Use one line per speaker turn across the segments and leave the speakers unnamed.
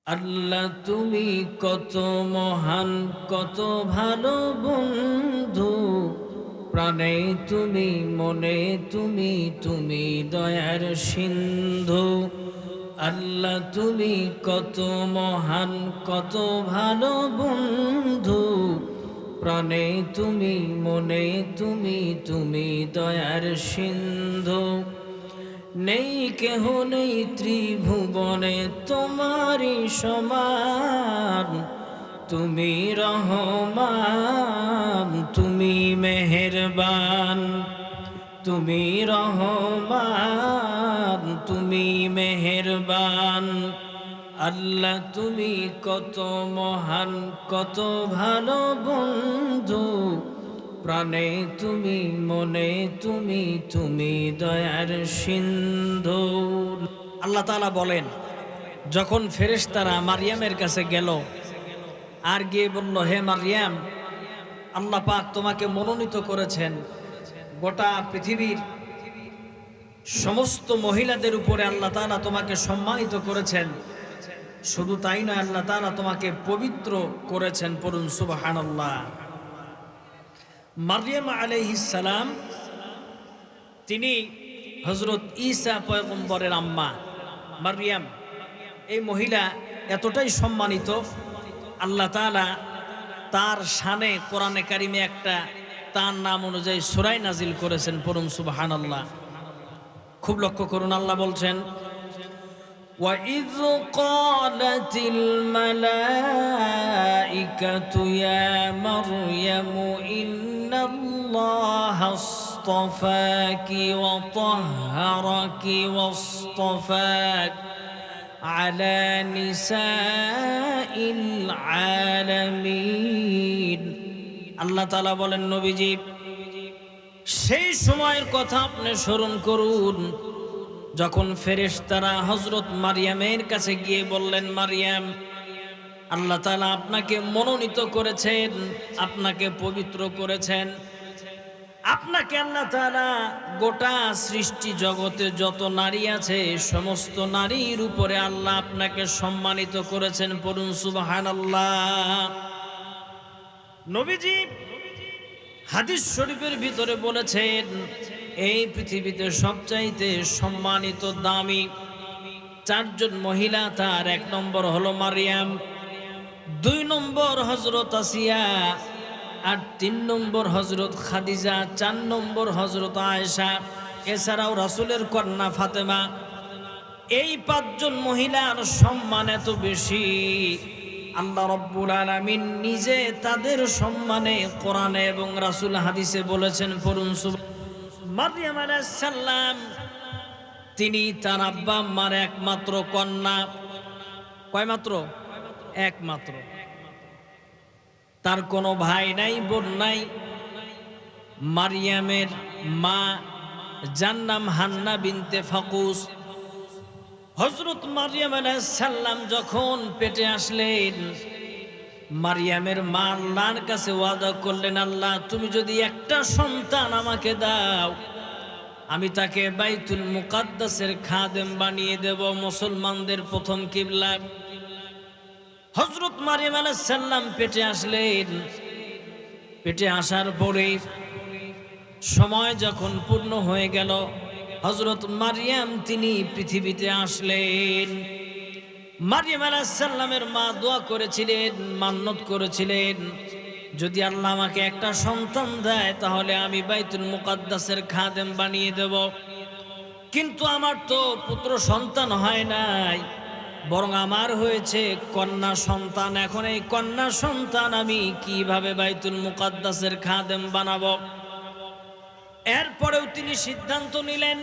আল্লাহ তুমি কত মহান, কত ভালো বন্ধু। প্রাণে তুমি, মনে তুমি, তুমি দয়ার সিন্ধু। আল্লাহ তুমি কত মহান, কত ভালো বন্ধু। প্রাণে তুমি, মনে তুমি, তুমি দয়ার সিন্ধু। নেই কেহ নেই ত্রিভুবনে তোমারি সমান। তুমি রহমান, তুমি মেহেরবান। তুমি রহমান, তুমি মেহেরবান। আল্লাহ তুমি কত মহান, কত ভালো বন্ধু। প্রাণে তুমি, মনে তুমি, তুমি দয়ার সিন্ধু। আল্লাহ তাআলা বলেন, যখন ফেরেশতারা মারিয়ামের কাছে গেল আর গিয়ে বলল, হে মারিয়াম, আল্লাহ পাক তোমাকে মনোনীত করেছেন গোটা পৃথিবীর সমস্ত মহিলাদের উপরে আল্লাহ তাআলা তোমাকে সম্মানিত করেছেন। শুধু তাই নয়, আল্লাহ তাআলা তোমাকে পবিত্র করেছেন। পড়ুন সুবহানাল্লাহ। মারিয়াম আলাইহিস সালাম তিনি হযরত ঈসা পয়গম্বরের আম্মা। মারিয়াম এই মহিলা এতটাই সম্মানিত, আল্লাহ তাআলা তার শানে কোরআনে কারিমে একটা তার নাম অনুযায়ী সূরা নাজিল করেছেন। পড়ুন সুবহানাল্লাহ। খুব লক্ষ্য করুন, আল্লাহ বলছেন, وَإِذْ قَالَتِ الْمَلَائِكَةُ يَا مَرْيَمُ إِنَّ اللَّهَ اصْطَفَاكِ وَطَهَّرَكِ وَاصْطَفَاكِ عَلَى نِسَاءِ الْعَالَمِينَ। আল্লাহ তাআলা বলেন, নবীজি সেই সময়ের কথা আপনি স্মরণ করুন যখন ফেরেশতারা হযরত মারিয়ামের কাছে গিয়ে বললেন, মারিয়াম, আল্লাহ তাআলা আপনাকে মনোনীত করেছেন, আপনাকে পবিত্র করেছেন। আপনাকে আল্লাহ তাআলা গোটা সৃষ্টি জগতে যত নারী আছে সমস্ত নারীর উপরে আল্লাহ আপনাকে সম্মানিত করেছেন। পড়ুন সুবহানাল্লাহ। নবীজি হাদিস শরীফের ভিতরে বলেছেন, এই পৃথিবীতে সবচাইতে সম্মানিত দামি চারজন মহিলা, তার এক নম্বর হলো মারিয়াম, 2 নম্বর হযরত আসিয়া, আর 3 নম্বর হযরত খাদিজা, 4 নম্বর হযরত আয়েশা, এছাড়াও রাসূলের কন্যা ফাতেমা। এই 5 জন মহিলার সম্মান এত বেশি, আল্লাহ রাব্বুল আলামিন নিজে তাদের সম্মানে কোরআনে এবং রাসূল হাদিসে বলেছেন। পড়ুন মারিয়াম আলাইহিস সালাম তিনি তার আব্বা আম্মার একমাত্র কন্যা। কয়মাত্র? একমাত্র। তার কোনো ভাই নাই, বোন নাই। মারিয়ামের মা যার নাম হান্না বিনতে ফাকুস। হযরত মারিয়াম আলাইহিস সালাম যখন পেটে আসলেন, মারিয়ামের মা আল্লাহর কাছে ওয়াদা করলেন, আল্লাহ তুমি যদি একটা সন্তান আমাকে দাও, আমি তাকে বাইতুল মুকাদ্দাসের খাদেম বানিয়ে দেব, মুসলমানদের প্রথম কিবলা। হযরত মারিয়াম আলাইহিস সালাম পেটে আসলেন। পেটে আসার পরে সময় যখন পূর্ণ হয়ে গেল, হযরত মারিয়াম তিনি পৃথিবীতে আসলেন। মারিয়াম আলাইহিস সালামের মা দোয়া করেছিলেন, মান্নত করেছিলেন, যদি আল্লাহ আমাকে একটা সন্তান দেয় তাহলে আমি বাইতুল মুকাদ্দাসের খাদেম বানিয়ে দেব। কিন্তু আমার তো পুত্র সন্তান হয় নাই, বরং আমার হয়েছে কন্যা সন্তান। এখন এই কন্যা সন্তান আমি কিভাবে বাইতুল মুকাদ্দাসের খাদেম বানাবো? এরপরেও তিনি সিদ্ধান্ত নিলেন,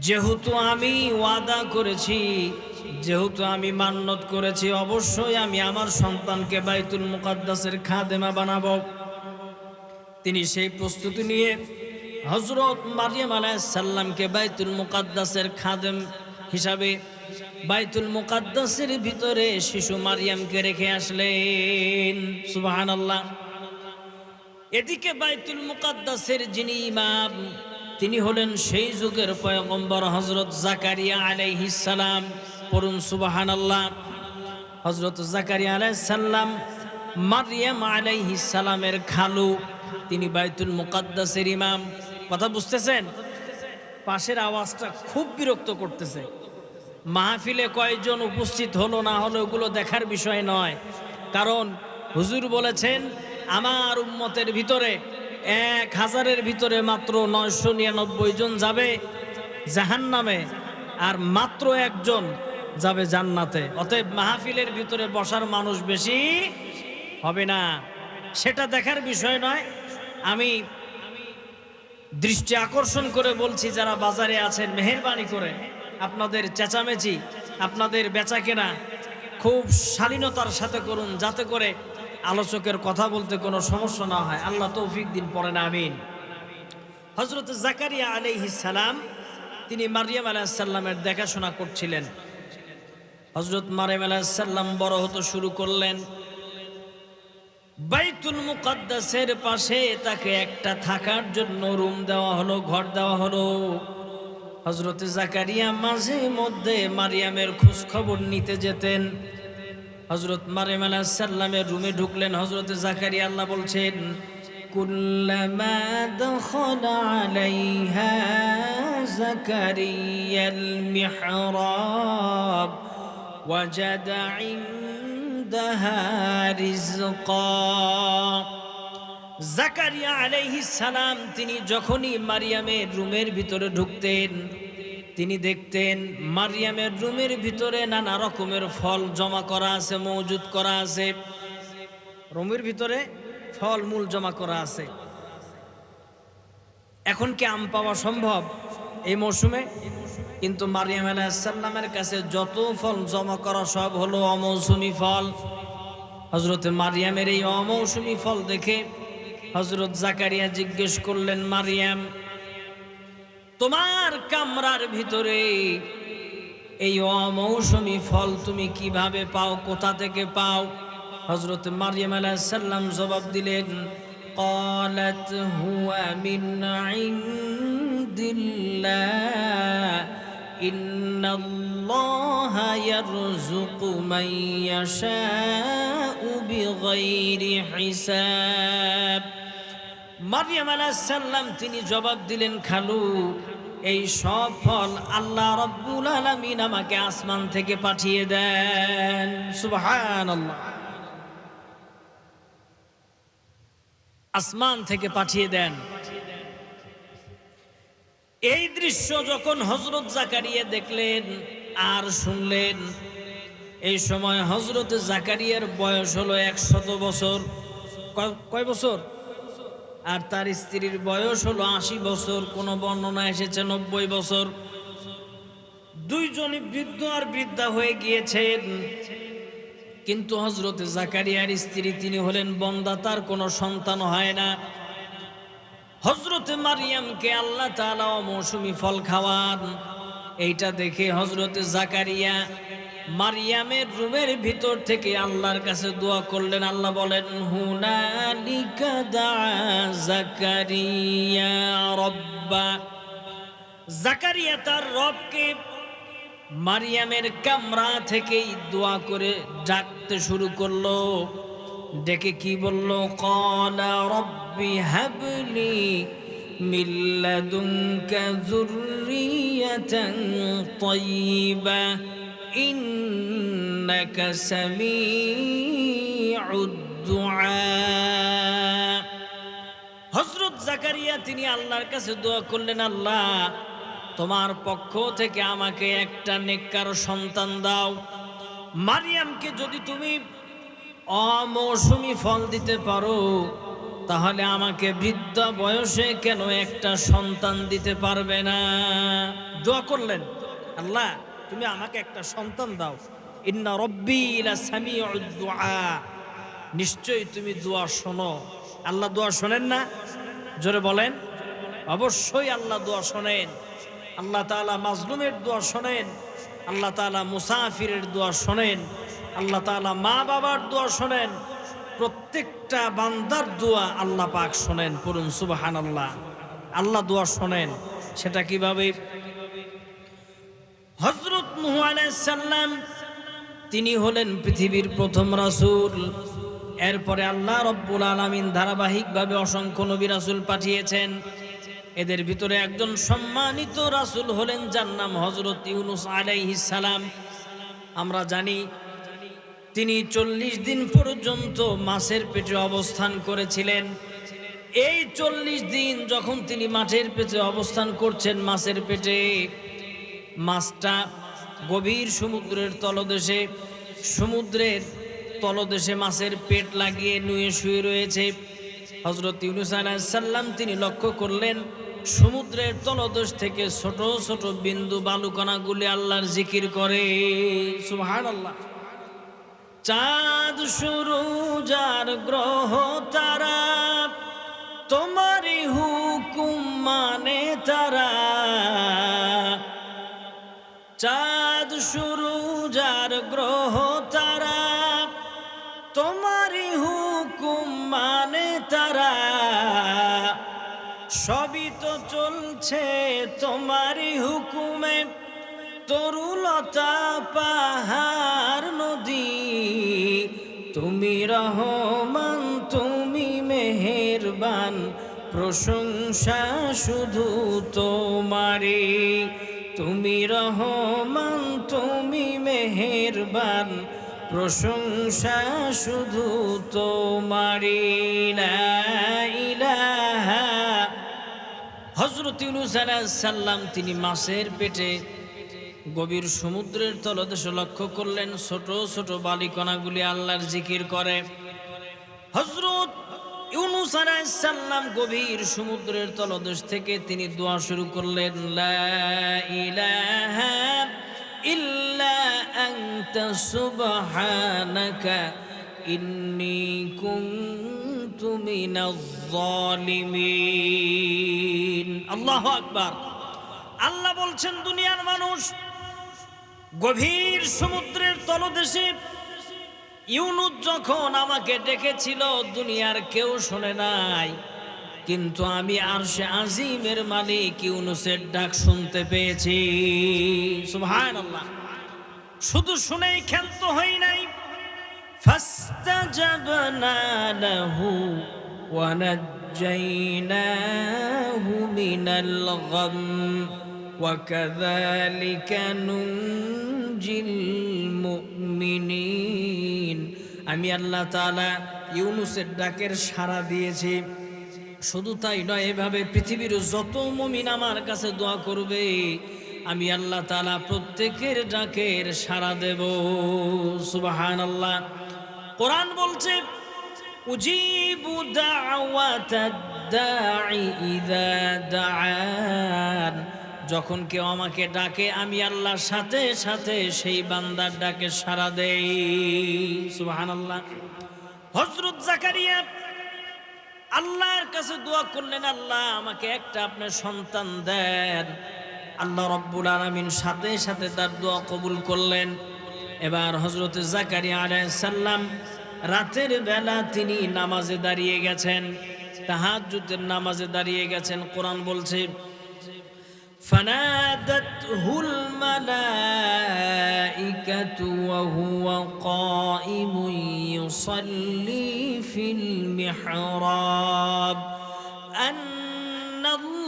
যেহেতু আমি ওয়াদা করেছি, যেহেতু আমি মান্নত করেছি, অবশ্যই আমি আমার সন্তানকে বাইতুল মুকাদ্দাসের খাদেমা বানাবো। তিনি সেই প্রস্তুতি নিয়ে হযরত মারিয়াম আলাইহিস সালামকে বাইতুল মুকাদ্দাসের খাদেম হিসাবে বাইতুল মুকাদ্দাসের ভিতরে শিশু মারিয়ামকে রেখে আসলেন। সুবহানাল্লাহ। এদিকে বাইতুল মুকাদ্দাসের যিনি ইমাম, তিনি হলেন সেই যুগের পয়গম্বর হযরত জাকারিয়া আলাইহিস সালাম। পড়ুন সুবহানাল্লাহ। হযরত জাকারিয়া আলাইহিস সালাম মারইয়াম আলাইহিস সালামের খালু, তিনি বাইতুল মুকাদ্দাসের ইমাম। কথা বুঝতেছেন? পাশের আওয়াজটা খুব বিরক্ত করতেছে। মাহফিলে কয়জন উপস্থিত হলো না হলো ওগুলো দেখার বিষয় নয়, কারণ হুজুর বলেছেন আমার উম্মতের ভিতরে 1000-এর ভিতরে মাত্র 999 জন যাবে জাহান্নামে, আর মাত্র 1 জন যাবে জান্নাতে। অতএব মাহফিলের ভিতরে বসার মানুষ বেশি হবে না, সেটা দেখার বিষয় নয়। আমি দৃষ্টি আকর্ষণ করে বলছি, যারা বাজারে আছেন মেহেরবানি করে আপনাদের চেঁচামেচি, আপনাদের বেচাকেনা খুব শালীনতার সাথে করুন, যাতে করে আলোচকের কথা বলতে কোনো সমস্যা না হয়। আল্লাহ তৌফিক দিন, পড়েন আমিন। হযরত জাকারিয়া আলাইহিস সালাম তিনি মারইয়াম আলাইহিস সালামের দেখাশোনা করছিলেন। হযরত মারইয়াম আলাইহিস সালাম বড় হতে শুরু করলেন। বাইতুল মুকাদ্দাসের পাশে তাকে একটা থাকার জন্য রুম দেওয়া হলো, ঘর দেওয়া হলো। হযরত জাকারিয়া মাঝে মধ্যে মারইয়ামের খোঁজ খবর নিতে যেতেন। হযরত মারইয়াম আলাইহিস সালামের রুমে ঢুকলেন হযরত জাকারিয়া, আল্লাহ বলছেন কুল্লামা দাখালা আলাইহা জাকারিয়াল মিহরাব ওয়াজাদা ইনদাহা রিজকা। জাকারিয়া আলাইহিস সালাম তিনি যখনই মারইয়ামের রুমের ভিতরে ঢুকতেন, তিনি দেখতেন মারইয়ামের রুমের ভিতরে নানা রকমের ফল জমা করা আছে, মজুদ করা আছে। রুমের ভিতরে ফল মূল জমা করা আছে। এখন কি আম পাওয়া সম্ভব এই মৌসুমে? কিন্তু মারইয়াম আলাইহিস সালামের কাছে যত ফল জমা করা সব হলো অমৌসুমী ফল। হযরত মারইয়ামের এই অমৌসুমী ফল দেখে হযরত জাকারিয়া জিজ্ঞেস করলেন, মারইয়াম, তোমার কামরার ভিতরে এই অমৌসুমী ফল তুমি কিভাবে পাও, কোথা থেকে পাও? হযরত মারইয়াম আলাইহিস সালাম জবাব দিলেন, ক্বালাত হুয়া মিন ইনদিল্লাহ ইন্নাল্লাহা ইয়ারযুকু মান ইয়াশাউ বিগাইরি হিসাব। মারইয়াম আলাইহিস সালাম তিনি জবাব দিলেন, খালু, এই সব ফল আল্লাহ রাব্বুল আলামিন আমাকে আসমান থেকে পাঠিয়ে দেন। সুবহানাল্লাহ, আসমান থেকে পাঠিয়ে দেন। এই দৃশ্য যখন হযরত জাকারিয়া দেখলেন আর শুনলেন, এই সময় হযরত জাকারিয়ার বয়স হলো 100 বছর। কয় বছর? আর তার স্ত্রীর বয়স হলো 80 বছর, কোন বর্ণনা এসেছে 90 বছর। দুইজনই বৃদ্ধ আর বৃদ্ধা হয়ে গিয়েছেন। কিন্তু হযরত জাকারিয়ার স্ত্রী তিনি হলেন বন্দা, তার কোনো সন্তান হয় না। হযরত মারইয়ামকে আল্লাহ তাআলা মৌসুমী ফল খাওয়ান, এইটা দেখে হযরত জাকারিয়া মারইয়ামের রুমের ভিতর থেকে আল্লাহর কাছে দোয়া করলেন। আল্লাহ বলেন, হুনালিকা দা জাকারিয়া রাব্বা। জাকারিয়া তার রবকে মারইয়ামের কামরা থেকেই দোয়া করে ডাকতে শুরু করলো। ডেকে কি বলল? ক্বালা রাব্বি হাবলি মিন লাদুনকা যুররিয়াতান তাইয়্যিবা ইন্নাকা সামিউদ দুআ। হযরত জাকারিয়া তিনি আল্লাহর কাছে দোয়া করলেন, আল্লাহ, তোমার পক্ষ থেকে আমাকে একটা নেককার সন্তান দাও। মারইয়ামকে যদি তুমি অমৌসুমী ফল দিতে পারো, তাহলে আমাকে বৃদ্ধ বয়সে কেন একটা সন্তান দিতে পারবে না? দোয়া করলেন, আল্লাহ, তুমি আমাকে একটা সন্তান দাও। ইন্না রব্বি লাসামিউদ দুআ, নিশ্চয়ই তুমি দোয়া শোনো। আল্লাহ দোয়া শোনেন না? জোরে বলেন। অবশ্যই আল্লাহ দোয়া শোনেন। আল্লাহ তাআলা মাজলুমের দোয়া শোনেন, আল্লাহ তাআলা মুসাফিরের দোয়া শোনেন, আল্লাহ তাআলা মা বাবার দোয়া শোনেন। প্রত্যেকটা বান্দার দোয়া আল্লাহ পাক শোনেন। পড়ুন সুবহান। আল্লাহ, আল্লাহ দোয়া শোনেন। সেটা কিভাবে? হযরত নূহ আলাইহিস সালাম তিনি হলেন পৃথিবীর প্রথম রাসূল। এরপরে আল্লাহ রব্বুল আলামিন ধারাবাহিকভাবে অসংখ্য নবী রাসূল পাঠিয়েছেন। এদের ভিতরে একজন সম্মানিত রাসূল হলেন, যার নাম হযরত ইউনূস আলাইহিস সালাম। আমরা জানি তিনি 40 দিন পর্যন্ত মাছের পেটে অবস্থান করেছিলেন। এই 40 দিন যখন তিনি মাছের পেটে অবস্থান করছেন, মাছের পেটে, মাছটা গভীর সমুদ্রের তলদেশে মাছের পেট লাগিয়ে নুয়ে শুয়ে রয়েছে। হযরত ইউনূস আলাইহিস সালাম তিনি লক্ষ্য করলেন সমুদ্রের তলদেশ থেকে ছোট ছোট বিন্দু বালুকণাগুলি আল্লাহর জিকির করে। সুবহানাল্লাহ। চাঁদ সূরজ আর গ্রহ তারা তোমারই হুকুম মানে তারা। চাঁদ সূরজ আর গ্রহ তারা তোমারই হুকুম মানে তারা। সবই তো চলছে তোমারই হুকুমে, তরুলতা পাহাড় নদী। তুমি রহমান তুমি মেহেরবান, প্রশংসা শুধু তোমারই। তুমি রহমান তুমি মেহেরবান, প্রশংসা শুধু তোমারই। লা ইলাহা। হযরত ইউনূস আলাইহিস সালাম তিনি মাছের পেটে গভীর সমুদ্রের তলদেশে লক্ষ্য করলেন ছোট ছোট বালিকণাগুলি আল্লাহর জিকির করে। হযরত ইউনূস আলাইহিস সালাম গভীর সমুদ্রের তলদেশ থেকে তিনি দোয়া শুরু করলেন, লা ইলাহা ইল্লা আনতা সুবহানাকা ইন্নী কুনতু মিনাজ জালিমিন। আল্লাহু আকবার। আল্লাহ বলছেন, দুনিয়ার মানুষ গভীর সমুদ্রের তলদেশে ইউনূস যখন আমাকে ডেকেছিল, দুনিয়ার কেউ শোনে নাই, কিন্তু আমি আরশে আজিমের মালিক ইউনূসের ডাক শুনতে পেয়েছি। সুবহানাল্লাহ। শুধু শুনেই ক্ষান্ত হই নাই। ফাস্তাজাবনা লাহু ওয়া নাজ্জাইনাহু মিনাল গাম ওয়া কাযালিকা নুনজিল মুমিনিন। আমি আল্লাহ তাআলা ইউনূসের ডাকের সাড়া দিয়েছি। শুধু তাই নয়, এভাবে পৃথিবীর যত মুমিন আমার কাছে দোয়া করবে, আমি আল্লাহ তাআলা প্রত্যেকের ডাকের সাড়া দেব। সুবহানাল্লাহ। কোরআন বলছে, উজিবু দাওয়াতাদ দাঈ ইযা দাআন। যখন কেউ আমাকে ডাকে, আমি আল্লাহর সাথে সাথে সেই বান্দার ডাকে সাড়া দেই। সুবহানাল্লাহ। হযরত জাকারিয়া আল্লাহর কাছে দোয়া করলেন, আল্লাহ আমাকে একটা আপনার সন্তান দেন। আল্লাহ রব্বুল আলামিন সাথে সাথে তার দোয়া কবুল করলেন। এবার হযরত জাকারিয়া আলাইহিস সালাম রাতের বেলা তিনি নামাজে দাঁড়িয়ে গেছেন, তাহাজ্জুদের নামাজে দাঁড়িয়ে গেছেন। কোরআন বলছে, ফানাদাতহুল মালাইকাতু ওয়া হুয়া কাইমুন ইউসাল্লি ফিল মিহরাব আন্নাল্লাহা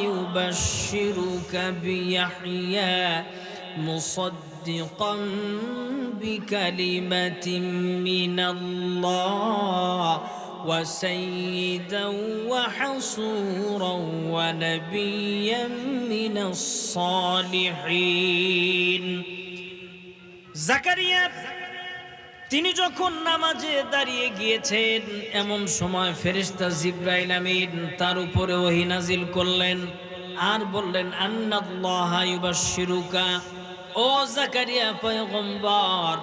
ইউবাশশিরুকা বিয়াহইয়া মুসাদ্দিকান বিকালিমাতিন মিনাল্লাহ وسيدا وحصورا ونبيا من الصالحين। জাকারিয়া তিনি যখন নামাজে দাঁড়িয়ে গিয়েছেন, এমন সময় ফেরেশতা জিবরাইল আমিন তার উপরে ওহী নাজিল করলেন আর বললেন, আন্নাল্লাহা ইউবাশশিরুকা, ও জাকারিয়া পয়গম্বর,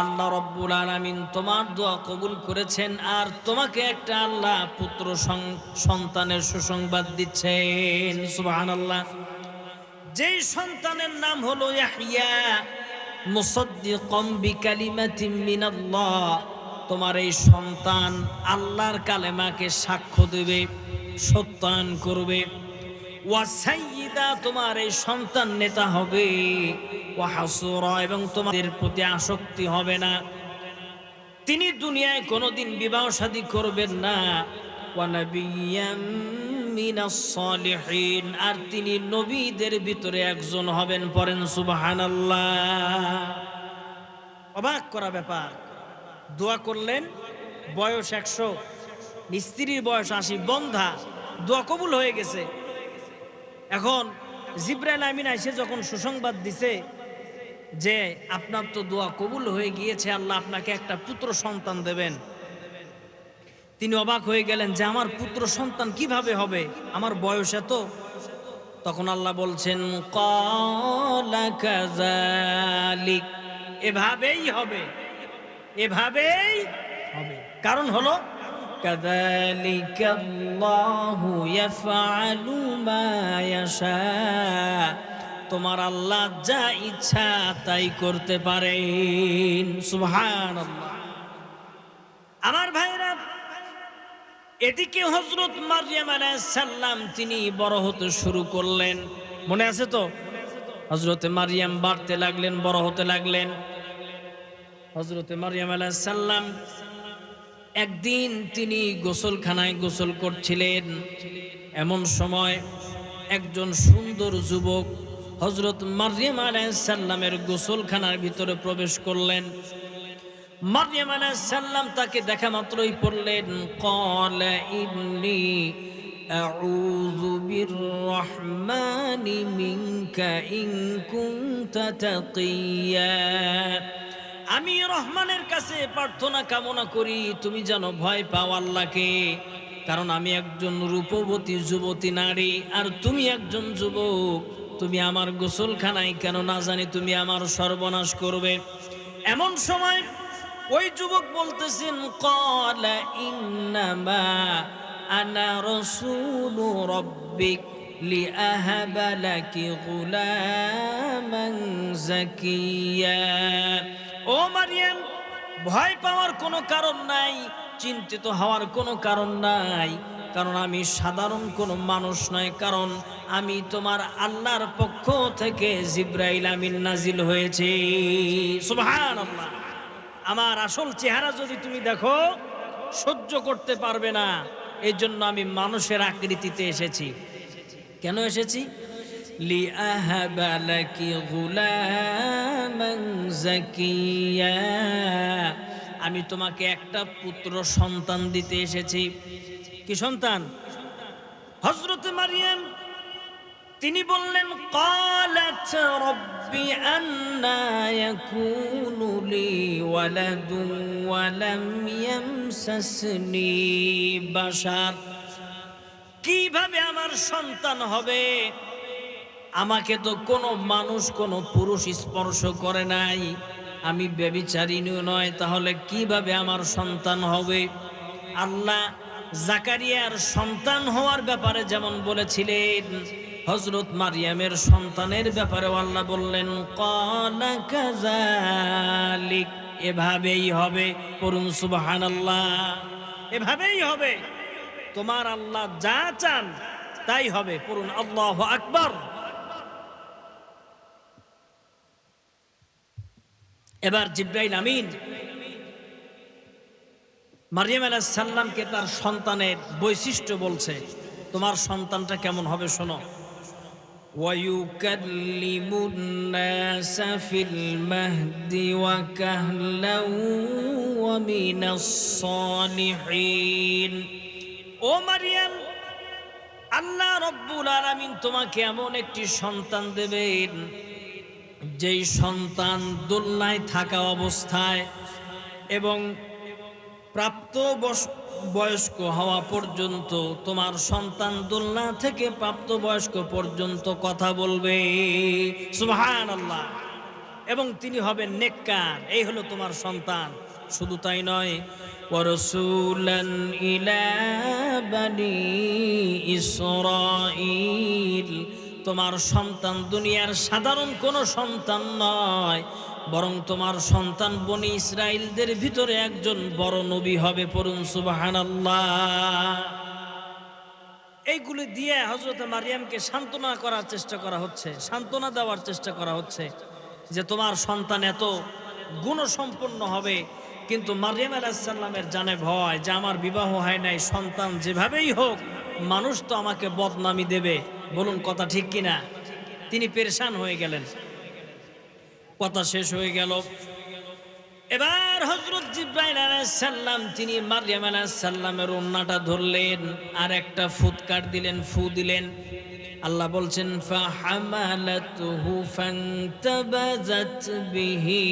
আল্লাহ রব্বুল আলামিন তোমার দোয়া কবুল করেছেন আর তোমাকে একটা আল্লাহ পুত্র সন্তানের সুসংবাদ দিচ্ছেন। সুবহানাল্লাহ। যেই সন্তানের নাম হলো ইয়াহইয়া মুসাদ্দিকাম বিকালিমাতিন মিনাল্লাহ। তোমার এই সন্তান আল্লাহর কালেমাকে সাক্ষ্য দেবে, সত্যায়ন করবে। ওয়া সাইয়্যিদা, তোমার এই সন্তান নেতা হবে, ওয়া হাসুরা, এবং তোমাদের প্রতি আসক্তি হবে না। তিনি দুনিয়ায় কোনোদিন বিবাহ শাদী করবেন না। ওয়া নাবিয়্যাম মিনাস সালিহিন, আর তিনি নবীদের ভিতরে একজন হবেন। পড়েন সুবহানাল্লাহ। অবাক করা ব্যাপার। দোয়া করলেন, বয়স 100, স্ত্রীর বয়স 80, বন্ধা, দোয়া কবুল হয়ে গেছে। এখন জিবরাইল আমিন এসে যখন সুসংবাদ দিছে যে আপনার তো দোয়া কবুল হয়ে গিয়েছে, আল্লাহ আপনাকে একটা পুত্র সন্তান দেবেন, তিনি অবাক হয়ে গেলেন যে আমার পুত্র সন্তান কিভাবে হবে, আমার বয়স এত। তখন আল্লাহ বলছেন, ক্বালা কাযালিক, এভাবেই হবে, এভাবেই হবে। কারণ হলো কাযালিকাল্লাহু ইয়াফআলু মা ইয়াশা, তোমার আল্লাহ যা ইচ্ছা তাই করতে পারেন। সুবহানাল্লাহ। আমার ভাইরা, এদিকে হযরত মারইয়াম আলাইহিস সালাম তিনি বড় হতে শুরু করলেন। মনে আছে তো, হযরতে মারইয়াম বাড়তে লাগলেন, বড় হতে লাগলেন। হযরতে মারইয়াম আলাইহিস সালাম একদিন তিনি গোসলখানায় গোসল করছিলেন। এমন সময় একজন সুন্দর যুবক হযরত মারইয়াম আলাইহিস সালামের গোসলখানার ভিতরে প্রবেশ করলেন। মারইয়াম আলাইহিস সালাম তাকে দেখা মাত্রই পড়লেন, ক্বালা ইন্নী আউযু বিররহমানি মিনকা ইন কুনতা তাকিয়া, আমি রহমানের কাছে প্রার্থনা কামনা করি তুমি যেন ভয় পাও আল্লাহকে, কারণ আমি একজন রূপবতী যুবতী নারী আর তুমি একজন যুবক। তুমি আমার গোসলখানায় কেন না জানি তুমি আমার সর্বনাশ করবে। এমন সময় ওই যুবক বলতেছেন, ক্বালা ইন্নামা আনা রাসূলু রাব্বিক লিআহাবা লাকি গুলামান যাকিয়া। ও মারইয়াম, ভয় পাওয়ার কোনো কারণ নাই, চিন্তিত হওয়ার কোনো কারণ নাই, কারণ আমি সাধারণ কোনো মানুষ নয়, কারণ আমি তোমার আল্লাহর পক্ষ থেকে জিবরাইল আমিন নাজিল হয়েছে। সুবহানাল্লাহ। আমার আসল চেহারা যদি তুমি দেখো সহ্য করতে পারবে না, এই জন্য আমি মানুষের আকৃতিতে এসেছি। কেন এসেছি? লিআহাবা লাকি গুলামান যাকিয়া, আমি তোমাকে একটা পুত্র সন্তান দিতে এসেছি। কি সন্তান? হযরত মারইয়াম তিনি বললেন, ক্বালাত রব্বি আন্না ইয়াকুনু লি ওয়ালাদুন ওয়া লাম ইয়ামসাসনি বাশার, কিভাবে আমার সন্তান হবে? আমাকে তো কোনো মানুষ, কোনো পুরুষ স্পর্শ করে নাই, আমি ব্যভিচারিণী নয়, তাহলে কিভাবে আমার সন্তান হবে? আল্লাহ জাকারিয়ার সন্তান হওয়ার ব্যাপারে যেমন বলেছিলেন, হযরত মারইয়ামের সন্তানের ব্যাপারেও আল্লাহ বললেন, ক্বালা কাযালিক, এভাবেই হবে। পড়ুন সুবহানাল্লাহ। এভাবেই হবে, তোমার আল্লাহ যা চান তাই হবে। পড়ুন আল্লাহু আকবার। এবার জিবরাইল আমিন মারইয়াম আলাইহিস সালামকে তার সন্তানের বৈশিষ্ট্য বলছে, তোমার সন্তানটা কেমন হবে শোনো। ওয়ায়ুকাল্লিমুন নাসা ফিল মাহদি ওয়া কাহলাউ ওয়া মিনাস সালিহিন। ও মারইয়াম, আল্লাহ রব্বুল আলামিন তোমাকে এমন একটি সন্তান দেবেন, যেই সন্তান দোলনায় থাকা অবস্থায় এবং প্রাপ্ত বয়স্ক হওয়া পর্যন্ত, তোমার সন্তান দোলনা থেকে প্রাপ্ত বয়স্ক পর্যন্ত কথা বলবে। সুবহানাল্লাহ। এবং তিনি হবেন নেককার। এই হলো তোমার সন্তান। শুধু তাই নয়, ওয়া রাসূলান ইলা বানি ইসরাঈল, তোমার সন্তান দুনিয়ার সাধারণ কোনো সন্তান নয়, বরং তোমার সন্তান বনি ইসরাইলদের ভিতরে একজন বড় নবী হবে। পড়ুন সুবহানাল্লাহ। এইগুলি দিয়ে হযরত মারিয়ামকে সান্ত্বনা করার চেষ্টা করা হচ্ছে, সান্ত্বনা দেওয়ার চেষ্টা করা হচ্ছে যে তোমার সন্তান এত গুণসম্পন্ন হবে। কিন্তু মারিয়াম আলাইহিস সালামের জানে ভয় যে আমার বিবাহ হয় নাই, সন্তান যেভাবেই হোক মানুষ তো আমাকে বদনামি দেবে। বলুন কথা ঠিক কিনা? তিনি পেরেশান হয়ে গেলেন। কথা শেষ হয়ে গেল। এবার হযরত জিবরাইল আলাইহিস সালাম তিনি মারইয়াম আলাইহিস সালামের ওন্নাটা ধরলেন আর একটা ফুৎকার দিলেন, ফু দিলেন। আল্লাহ বলছেন ফাহামালাতুহু ফান্তাবাযাত বিহি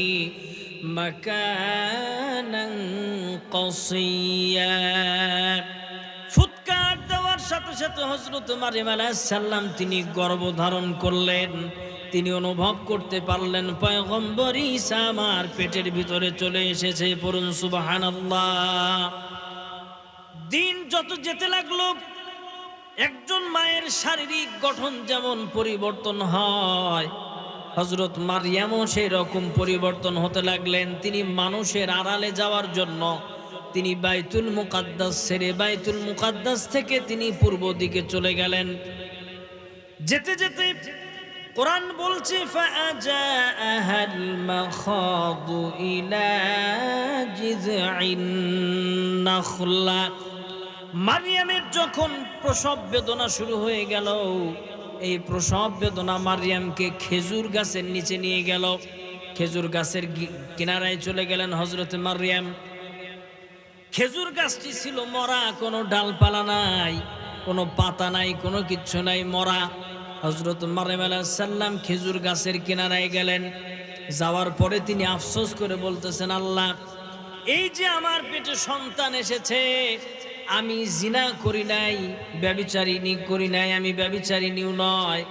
মাকানান কসিয়া। ফুৎকার দেওয়ার সাথে সাথে হযরত মারইয়াম আলাইহিস সালাম তিনি গর্ভধারণ করলেন। তিনি অনুভব করতে পারলেন পয়গম্বর ঈসা আমার পেটের ভিতরে চলে এসেছে। পড়ুন সুবহানাল্লাহ। দিন যত যেতে লাগলো একজন মায়ের শারীরিক গঠন যেমন পরিবর্তন হয়, হযরত মারইয়ামও সেই রকম পরিবর্তন হতে লাগলেন। তিনি মানুষের আড়ালে যাওয়ার জন্য তিনি বাইতুল মুকাদ্দাস ছেড়ে বাইতুল মুকাদ্দাস থেকে তিনি পূর্ব দিকে চলে গেলেন। যেতে যেতে কোরআন বলছে ফাআজাআহাল মাখাদু ইলা জিযঈন নাখলা। মারইয়ামের যখন প্রসব বেদনা শুরু হয়ে গেল, এই প্রসব বেদনা মারইয়ামকে খেজুর গাছের নিচে নিয়ে গেল। খেজুর গাছের কিনারায় চলে গেলেন হযরত মারইয়াম। খেজুর গাছটি ছিল মরা, কোনো ডালপালা নাই, কোনো পাতা নাই, কোনো কিচ্ছু নাই, মরা। হযরত মারইয়াম আলাইহিস সালাম খেজুর গাছের কিনারায় গেলেন। যাওয়ার পরে তিনি আফসোস করে বলতেছেন, আল্লাহ, এই যে আমার পেটে সন্তান এসেছে, আমি জিনা করি নাই, ব্যভিচারিণী করি নাই, আমি ব্যভিচারিণীও নয়,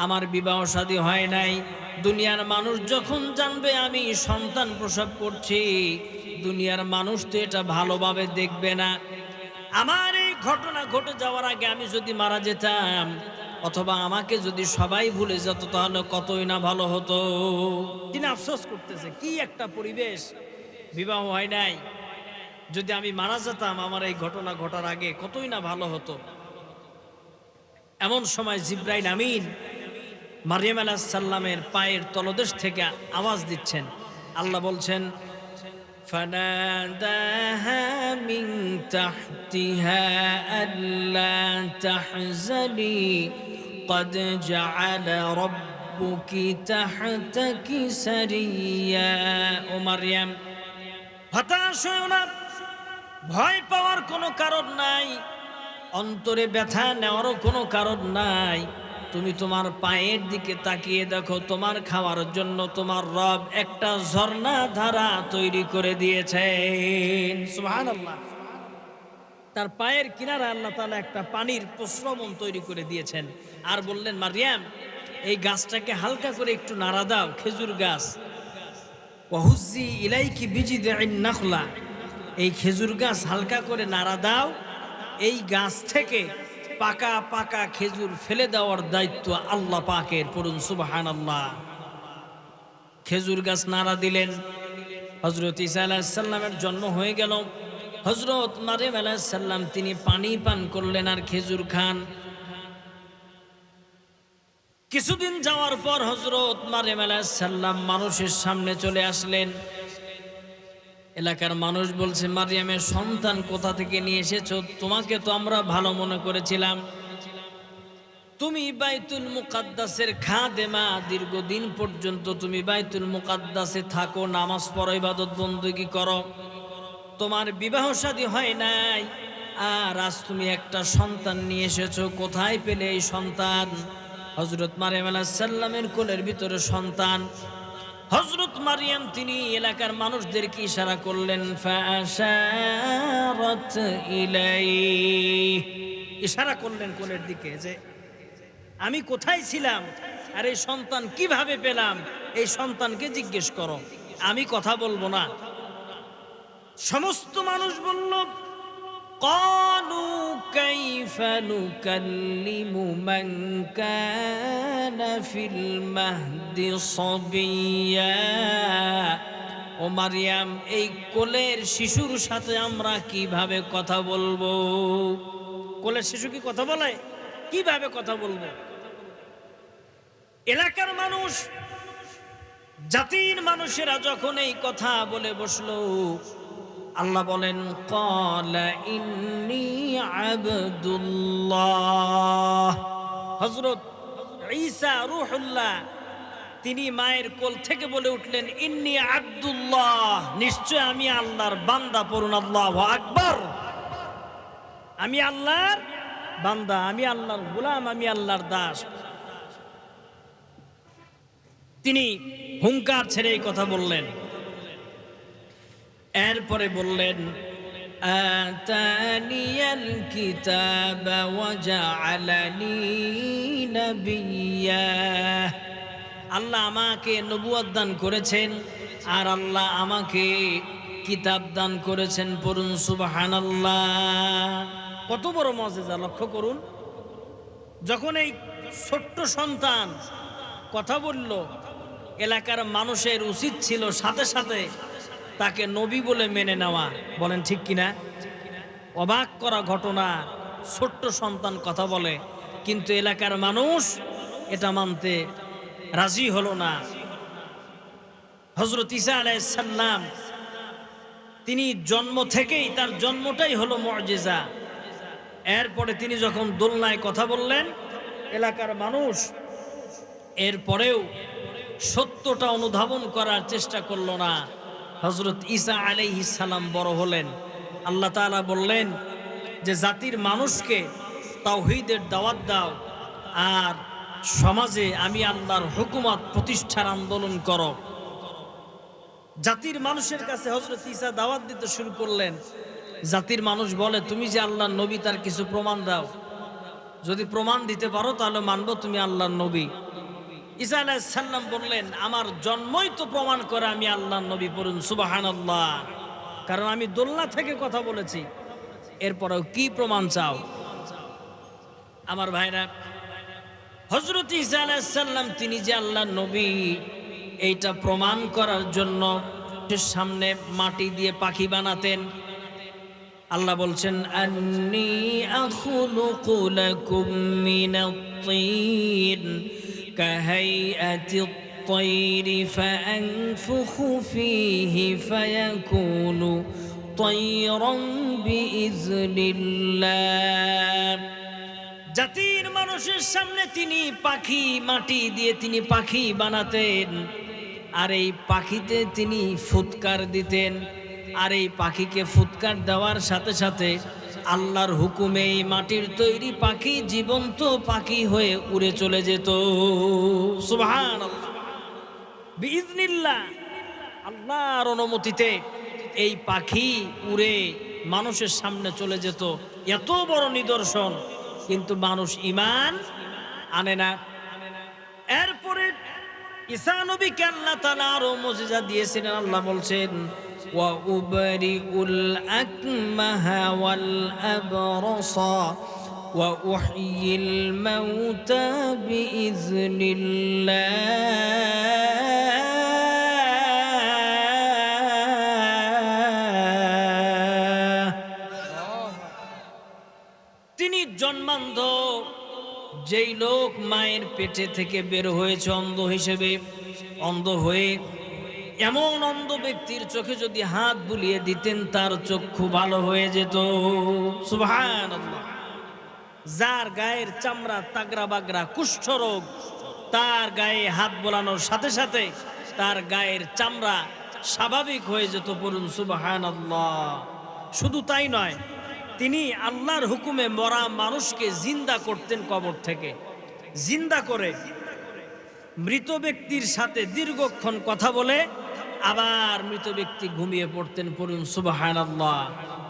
আমার বিবাহ শাদী হয় নাই। দুনিয়ার মানুষ যখন জানবে আমি সন্তান প্রসব করছি, দুনিয়ার মানুষ তো এটা ভালোভাবে দেখবে না। আমার এই ঘটনা ঘটে যাওয়ার আগে আমি যদি মারা যেতাম অথবা আমাকে যদি সবাই ভুলে যেত তাহলে কতই না ভালো হতো। তিনি আফসোস করতেছে, কি একটা পরিবেশ, বিবাহ হয় নাই, যদি আমি মারা যেতাম আমার এই ঘটনা ঘটার আগে কতই না ভালো হতো। এমন সময় জিবরাইল আমিন মারইয়াম আলাইহিস সালামের পায়ের তলদেশ থেকে আওয়াজ দিচ্ছেন। আল্লাহ বলছেন ফানাদাহা মিন তাহতিহা আল্লা তাহজানি قد جعل ربك تحتك سريا। ও মারইয়াম, হতাশ হয়ো না, ভয় পাওয়ার কোনো কারণ নাই, অন্তরে ব্যথা নেওয়ারও কোনো কারণ নাই। তুমি তোমার পায়ের দিকে তাকিয়ে দেখো, তোমার খাওয়ার জন্য তোমার রব একটা ঝর্ণা ধারা তৈরি করে দিয়েছেন। সুবহানাল্লাহ। তার পায়ের কিনারা আল্লাহ তাআলা একটা পানির প্রস্রবণ তৈরি করে দিয়েছেন। আর বললেন, মারইয়াম, এই গাছটাকে হালকা করে একটু নাড়া দাও, খেজুর গাছ। ওয়াহুজ্জি ইলাইকি বিজিদিন নাখলা, এই খেজুর গাছ হালকা করে নাড়া দাও। এই গাছ থেকে পাকা পাকা খেজুর ফেলে দেওয়ার দায়িত্ব আল্লাহ পাকের। পড়ুন সুবহানাল্লাহ। খেজুর গাছ নাড়া দিলেন। হযরত ঈসা আলাইহিস সালামের জন্ম হয়ে গেল। হযরত মারইয়াম আলাইহিস সালাম তিনি পানি পান করলেন আর খেজুর খান। কিছুদিন যাওয়ার পর হযরত মারইয়াম আলাইহিস সালাম মানুষের সামনে চলে আসলেন। এলাকার মানুষ বলছে, মারইয়ামের সন্তান কোথা থেকে নিয়ে এসেছো? তোমাকে তো আমরা ভালো মনে করেছিলাম, তুমি বাইতুল মুকাদ্দাসের খাদেমা, দীর্ঘদিন পর্যন্ত তুমি বাইতুল মুকাদ্দাসে থাকো, নামাজ পড়ো, ইবাদত বন্দেগী করো, তোমার বিবাহ শাদী হয় নাই, আর আজ তুমি একটা সন্তান নিয়ে এসেছো, কোথায় পেলে এই সন্তান? হযরত মারইয়াম আলাইহিস সালামের কোলের ভিতরে সন্তান। হযরত মারইয়াম তিনি এলাকার মানুষদেরকে ইশারা করলেন, ফাআশারাত ইলাইহি, ইশারা করলেন কোলের দিকে, যে আমি কোথায় ছিলাম আর এই সন্তান কিভাবে পেলাম, এই সন্তানকে জিজ্ঞেস করো, আমি কথা বলবো না। সমস্ত মানুষ বলল, ক্বালু কাইফা নুকাল্লিমু মান কানা ফিল মাহদি সাবিয়্যা। ও মারইয়াম, এই কোলের শিশুর সাথে আমরা কিভাবে কথা বলবো? কোলের শিশু কি কথা বলে? কিভাবে কথা বলবো? এলাকার মানুষ, জাতির মানুষেরা যখন এই কথা বলে বসলো, আল্লাহ বলেন ক্বালা ইন্নী আবদুল্লাহ। হযরত ঈসা রূহুল্লাহ তিনি মায়ের কোল থেকে বলে উঠলেন ইন্নী আব্দুল্লাহ, নিশ্চয় আমি আল্লাহর বান্দা। পড়ুন আল্লাহু আকবার। আমি আল্লাহর বান্দা, আমি আল্লাহর গোলাম, আমি আল্লাহর দাস। তিনি হুঙ্কার ছেড়ে এই কথা বললেন। এরপরে বললেন আতানিয়াল কিতাবা ওয়া জাআলানি নাবিয়্যা। আল্লাহ আমাকে নবুয়ত দান করেছেন আর আল্লাহ আমাকে কিতাব দান করেছেন। পড়ুন সুবহানাল্লাহ। কত বড় মুজিজা লক্ষ্য করুন। যখন এই ছোট্ট সন্তান কথা বলল, এলাকার মানুষের উচিত ছিল সাথে সাথে তাকে নবী বলে মেনে নেওয়া। বলেন ঠিক কিনা? অবাক করা ঘটনা, ছোট্ট সন্তান কথা বলে, কিন্তু এলাকার মানুষ এটা মানতে রাজি হলো না। হযরত ঈসা আলাইহিস সালাম তিনি জন্ম থেকেই, তার জন্মটাই হলো মুজিজা। এরপরে তিনি যখন দোলনায় কথা বললেন, এলাকার মানুষ এরপরেও সত্যটা অনুধাবন করার চেষ্টা করল না। হযরত ঈসা আলাইহিস সালাম বড় হলেন। আল্লাহ তাআলা বললেন যে জাতির মানুষকে তাওহীদের দাওয়াত দাও আর সমাজে আমি আল্লাহর হুকুমত প্রতিষ্ঠার আন্দোলন করো। জাতির মানুষের কাছে হযরত ঈসা দাওয়াত দিতে শুরু করলেন। জাতির মানুষ বলে তুমি যে আল্লাহর নবী তার কিছু প্রমাণ দাও, যদি প্রমাণ দিতে পারো তাহলে মানবো তুমি আল্লাহর নবী। ঈসা আলাইহিস সালাম বললেন আমার জন্মই তো প্রমাণ করে আমি আল্লাহর নবী। পড়ুন সুবহানাল্লাহ। কারণ আমি দোলনা থেকে কথা বলেছি, এরপরেও কি প্রমাণ চাও? আমার ভাইরা, হযরত ঈসা আলাইহিস সালাম তিনি যে আল্লাহর নবী এইটা প্রমাণ করার জন্য সামনে মাটি দিয়ে পাখি বানাতেন। আল্লাহ বলছেন আন্নী আখলুকু লাকুম মিনাত তিন কাহাইআতিত তায়রি ফাআনফুখু ফীহি ফায়াকুনু তায়রান বিইজনিল্লাহ। জাতির মানুষের সামনে তিনি পাখি, মাটি দিয়ে তিনি পাখি বানাতেন, আর এই পাখিতে তিনি ফুৎকার দিতেন। আর এই পাখিকে ফুৎকার দেওয়ার সাথে সাথে আল্লাহর হুকুমে এই মাটির তৈরি পাখি জীবন্ত পাখি হয়ে উড়ে চলে যেত। সুবহানাল্লাহ। বিইজনিল্লাহ, আল্লাহর অনুমতিতে এই পাখি উড়ে মানুষের সামনে চলে যেত। এত বড় নিদর্শন, কিন্তু মানুষ ঈমান আনে না। এরপরে ঈসা নবীকে আল্লাহ তাআলা আরো মুজিজা দিয়েছিলেন। আল্লাহ বলছেন ওয়া উবরিউল আকমাহা ওয়াল আবরাসা ওয়া উহয়িল মাউতা বিইজনিল্লাহ। তিনি জন্মান্ধ, যেই লোক মায়ের পেটে থেকে বের হয়েছে অন্ধ হিসেবে, অন্ধ হয়ে এমন অন্ধ ব্যক্তির চোখে যদি হাত বুলিয়ে দিতেন তার চক্ষু ভালো হয়ে যেত। সুবহানাল্লাহ। যার গায়ের চামড়া তাগরা বাগরা কুষ্ঠ রোগ, তার গায়ে হাত বোলানোর সাথে সাথে তার গায়ের চামড়া স্বাভাবিক হয়ে যেত। পড়ুন সুবহানাল্লাহ। শুধু তাই নয়, তিনি আল্লাহর হুকুমে মরা মানুষকে জিন্দা করতেন। কবর থেকে জিন্দা করে মৃত ব্যক্তির সাথে দীর্ঘক্ষণ কথা বলে আবার মৃত ব্যক্তি ঘুমিয়ে পড়তেন। পড়ুন সুবহানাল্লাহ।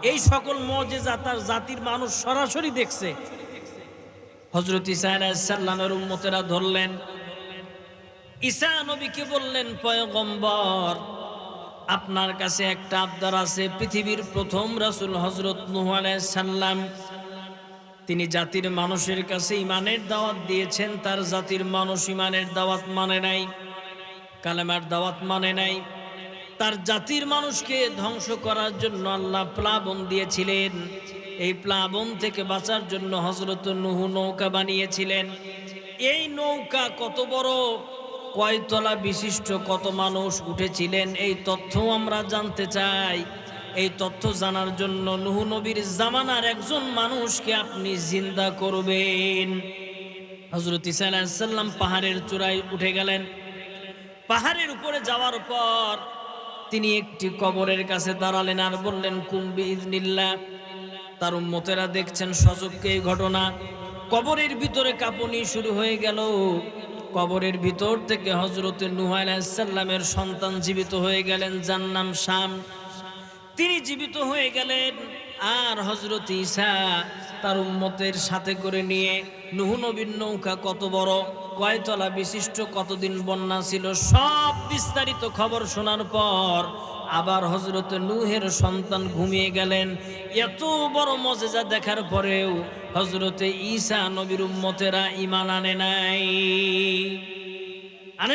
এই সকল মুজিজা তার জাতির মানুষ সরাসরি দেখছে। হযরত ঈসা আলাইহিস সালামের উম্মতেরা ধরলেন, ঈসা নবীকে বললেন পয়গম্বর আপনার কাছে একটা আবদার আছে। পৃথিবীর প্রথম রাসূল হযরত নূহ আলাইহিস সালাম তিনি জাতির মানুষের কাছে ঈমানের দাওয়াত দিয়েছেন, তার জাতির মানুষ ঈমানের দাওয়াত মানে নাই, কালেমার দাওয়াত মানে নাই। তার জাতির মানুষকে ধ্বংস করার জন্য আল্লাহ প্লাবন দিয়েছিলেন। এই প্লাবন থেকে বাঁচার জন্য হযরত নূহ নৌকা বানিয়েছিলেন। এই নৌকা কত বড়, কয়তলা বিশিষ্ট, কত মানুষ উঠেছিলেন, এই তথ্য আমরা জানতে চাই। এই তথ্য জানার জন্য নূহ নবীর জামানার একজন মানুষকে আপনি জিন্দা করবেন। হযরত ঈসা আলাইহিস সালাম পাহাড়ের চূড়ায় উঠে গেলেন। পাহাড়ের উপরে যাওয়ার পর তিনি একটি কবরের কাছে দাঁড়ালেন আর বললেন, কুম বিইজনিল্লাহ। তার উম্মতেরা দেখছেন সচক্ষে এই ঘটনা। কবরের ভিতরে কাঁপুনি শুরু হয়ে গেল। কবরের ভিতর থেকে হযরত নূহ আলাইহিস সালামের সন্তান জীবিত হয়ে গেলেন, যার নাম শাম। তিনি জীবিত হয়ে গেলেন। আর হযরত ঈসা তার উম্মতের সাথে করে নিয়ে নূহ নবীর নৌকা কত বড়, কয়তলা বিশিষ্ট, কতদিন বন্যা ছিল, সব বিস্তারিত খবর শোনার পর আবার হযরত নূহের সন্তান ঘুমিয়ে গেলেন। এত বড় মুজিজা দেখার পরেও হযরত ঈসা নবীর উম্মতেরা ঈমান আনে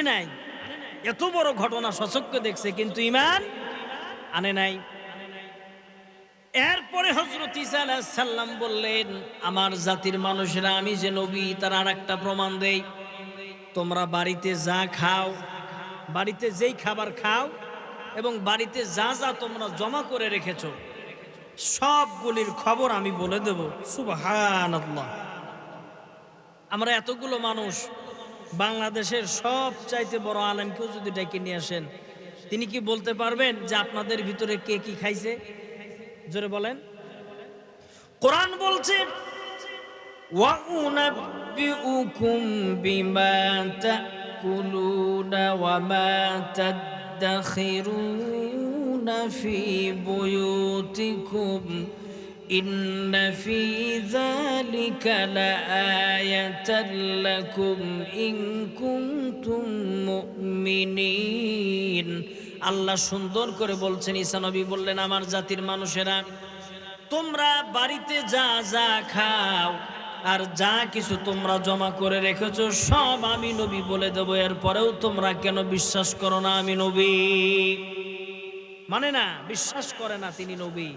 নাই। এত বড় ঘটনা সচক্ষে দেখছে কিন্তু ঈমান আনে নাই। এরপরে হযরত ঈসা আলাইহিস সালাম বললেন, আমার জাতির মানুষেরা আমি যে নবী তার আরেকটা প্রমাণ দেই। তোমরা বাড়িতে যা খাও, বাড়িতে যেই খাবার খাও এবং বাড়িতে যা যা তোমরা জমা করে রেখেছো সবগুলির খবর আমি বলে দেব। সুবহানাল্লাহ। আমরা এতগুলো মানুষ, বাংলাদেশের সব চাইতে বড় আলেমকেও যদি ডেকে নিয়ে আসেন, তিনি কি বলতে পারবেন যে আপনাদের ভিতরে কে কি খাইছে? জোরে বলেন। কোরআন বলছে, ওয়া উনাব্বিউকুম বিমা তাকুলুনা ওয়া মা তাদাখিরুনা ফি বুয়ুতিকুম ইন্না ফি যালিকা লাআয়াতান লাকুম ইন কুনতুম মুমিনিন। আল্লাহ সুন্দর করে বলছেন, ঈসা নবী বললেন, আমার জাতির মানুষেরা তোমরা বাড়িতে যা যা খাও আর যা কিছু তোমরা জমা করে রেখেছো সব আমি নবী বলে দেবো। এরপরেও তোমরা কেন বিশ্বাস করো না আমি নবী? মানে না, বিশ্বাস করে না তিনি নবী।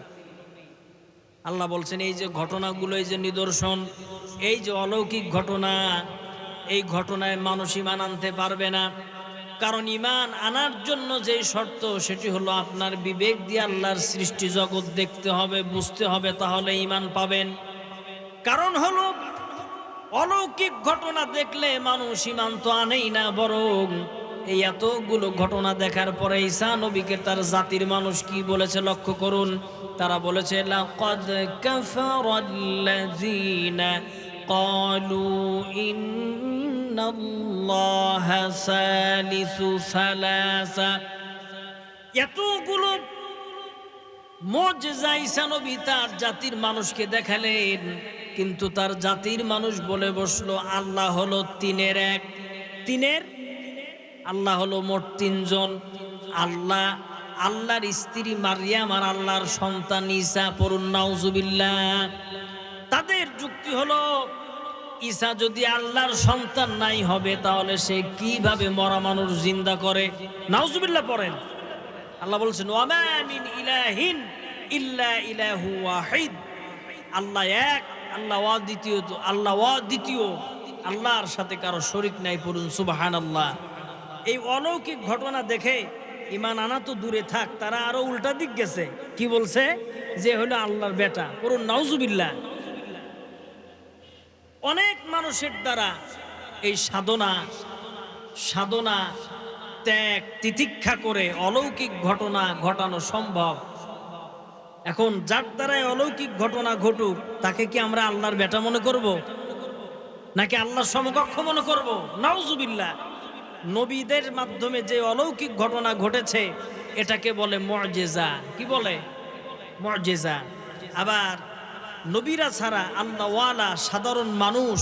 আল্লাহ বলছেন, এই যে ঘটনাগুলো, এই যে নিদর্শন, এই যে অলৌকিক ঘটনা, এই ঘটনায় মানুষ ঈমান আনতে পারবে না। কারণ ঈমান আনার জন্য যে শর্ত, সেটি হলো আপনার বিবেক দিয়ে আল্লাহর সৃষ্টি জগৎ দেখতে হবে, বুঝতে হবে, তাহলে ঈমান পাবেন। কারণ হলো অলৌকিক ঘটনা দেখলে মানুষ ঈমান তো আনেই না, বরং এই এতগুলো ঘটনা দেখার পরে ঈসা নবীকে তার জাতির মানুষ কি বলেছে লক্ষ্য করুন। তারা বলেছে, লাকাদ কাফারাল্লাযীনা ক্বালু ইন্নাল্লাহা সালিসু সালাসা। এতগুলো মুজিজা ঈসা নবী তার জাতির মানুষকে দেখালেন, কিন্তু তার জাতির মানুষ বলে বসলো আল্লাহ হলো তিনের এক। আল্লাহ হলো মোট তিনজন। আল্লাহর স্ত্রী মারিয়াম আর আল্লাহর সন্তান ঈসা। পড়ুন নাউজুবিল্লাহ। তাদের যুক্তি হলো, ঈসা যদি আল্লাহর সন্তান নাই হবে তাহলে সে কিভাবে মরা মানুষ জিন্দা করে? নাউজুবিল্লাহ পড়েন। আল্লাহ বলছেন, ওয়া মা মিন ইলাহিন ইল্লা ইলাহু ওয়াহিদ। আল্লাহ এক, আল্লাহ দ্বিতীয়, আল্লাহর সাথে কারো শরীক নাই। পড়ুন সুবহানাল্লাহ। এই অলৌকিক ঘটনা দেখে ঈমান আনা তো দূরে থাক, তারা আরো উল্টা দিক গেছে। কি বলছে? যে হলো আল্লাহর বেটা। পড়ুন নাউজুবিল্লাহ। অনেক মানুষের দ্বারা এই সাধনা ত্যাগ তিতিক্ষা করে অলৌকিক ঘটনা ঘটানো সম্ভব। এখন যার দ্বারাই অলৌকিক ঘটনা ঘটুক, তাকে কি আমরা আল্লাহর বেটা মনে করব, নাকি আল্লাহর সমকক্ষ মনে করব? নাউজুবিল্লাহ। নবীদের মাধ্যমে যে অলৌকিক ঘটনা ঘটেছে এটাকে বলে মুজিজা। কি বলে? মুজিজা। আবার নবীরা ছাড়া আল্লাহওয়ালা সাধারণ মানুষ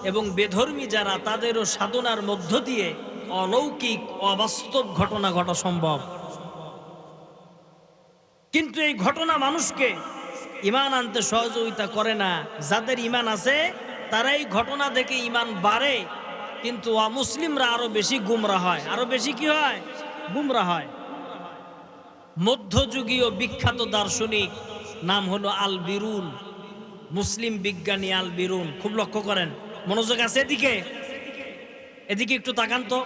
এবং বেধর্মী যারা, তাদেরও সাধনার মধ্য দিয়ে অলৌকিক অবাস্তব ঘটনা ঘটা সম্ভব। কিন্তু এই ঘটনা মানুষকে ঈমান আনতে সহযোগিতা করে না। যাদের ঈমান আছে তারাই ঘটনা দেখে ঈমান বাড়ে, কিন্তু অমুসলিমরা আরো বেশি গুমরা হয়। আরো বেশি কি হয়? গুমরা হয়। মধ্যযুগীয় বিখ্যাত দার্শনিক নাম হলো আল বিরুন। মুসলিম বিজ্ঞানী আল বিরুন, খুব লক্ষ্য করেন, মনোযোগ আছে এদিকে, এদিকে একটু তাকান তো,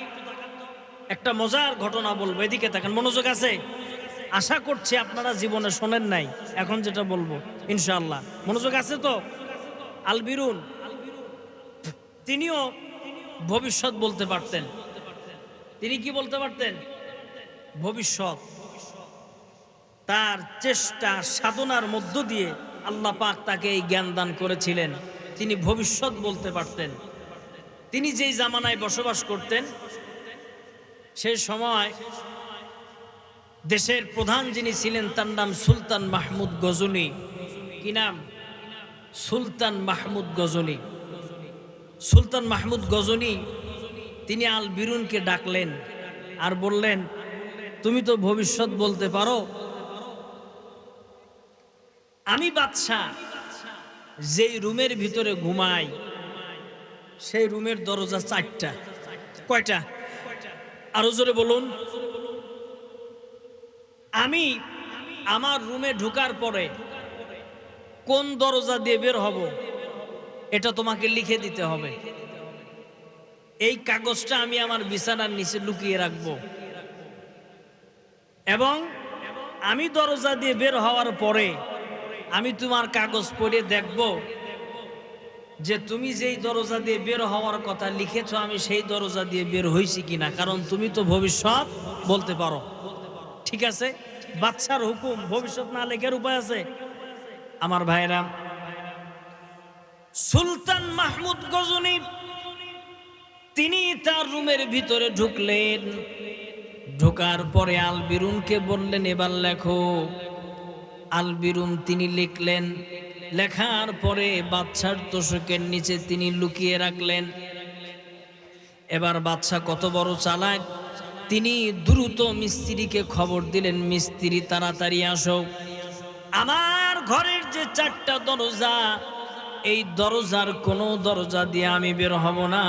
একটা মজার ঘটনা বলবো, এদিকে তাকান, মনোযোগ আছে? আশা করছি আপনারা জীবনে শোনেন নাই, এখন যেটা বলবো ইনশাআল্লাহ মনোযোগ আছে তো। আল বিরুন তিনিও ভবিষ্যৎ বলতে পারতেন। তিনি কি বলতে পারতেন? ভবিষ্যৎ। তার চেষ্টা সাধনার মধ্য দিয়ে আল্লাহ পাক তাকে এই জ্ঞান দান করেছিলেন, তিনি ভবিষ্যৎ বলতে পারতেন। তিনি যেই জামানায় বসবাস করতেন সেই সময় দেশের প্রধান যিনি ছিলেন তার নাম সুলতান মাহমুদ গজনী। কি নাম? সুলতান মাহমুদ গজনী। সুলতান মাহমুদ গজনী তিনি আল বিরুনকে ডাকলেন আর বললেন, তুমি তো ভবিষ্যৎ বলতে পারো, আমি বাদশাহ যেই রুমের ভিতরে ঘুমাই সেই রুমের দরজা 4টা। কয়টা? আরো জোরে বলুন। আমি আমার রুমে ঢোকার পরে কোন দরজা দিয়ে বের হব এটা তোমাকে লিখে দিতে হবে। এই কাগজটা আমি আমার বিছানার নিচে লুকিয়ে রাখব এবং আমি দরজা দিয়ে বের হওয়ার পরে আমি তোমার কাগজ পড়ে দেখব যে তুমি যেই দরজা দিয়ে বের হওয়ার কথা লিখেছো আমি সেই দরজা দিয়ে বের হইছি কিনা, কারণ তুমি তো ভবিষ্যৎ বলতে পারো। ঠিক আছে, বাদশার হুকুম, ভবিষ্যৎ না লেখার উপায় আছে? আমার ভাইরা, সুলতান মাহমুদ গজনী তিনি তার রুমের ভিতরে ঢুকলেন। ঢোকার পরে আল বিরুনকে বললেন, এবার লেখো। আল বিরুন তিনি লিখলেন। লেখার পরে বাদশার তোশকের নিচে তিনি লুকিয়ে রাখলেন। এবার বাদশাহ কত বড় চালাক, তিনি দ্রুত মিস্ত্রিকে খবর দিলেন, মিস্ত্রি তাড়াতাড়ি আসো, আমার ঘরের যে 4টা দরজা এই দরজার কোনো দরজা দিয়ে আমি বের হব না,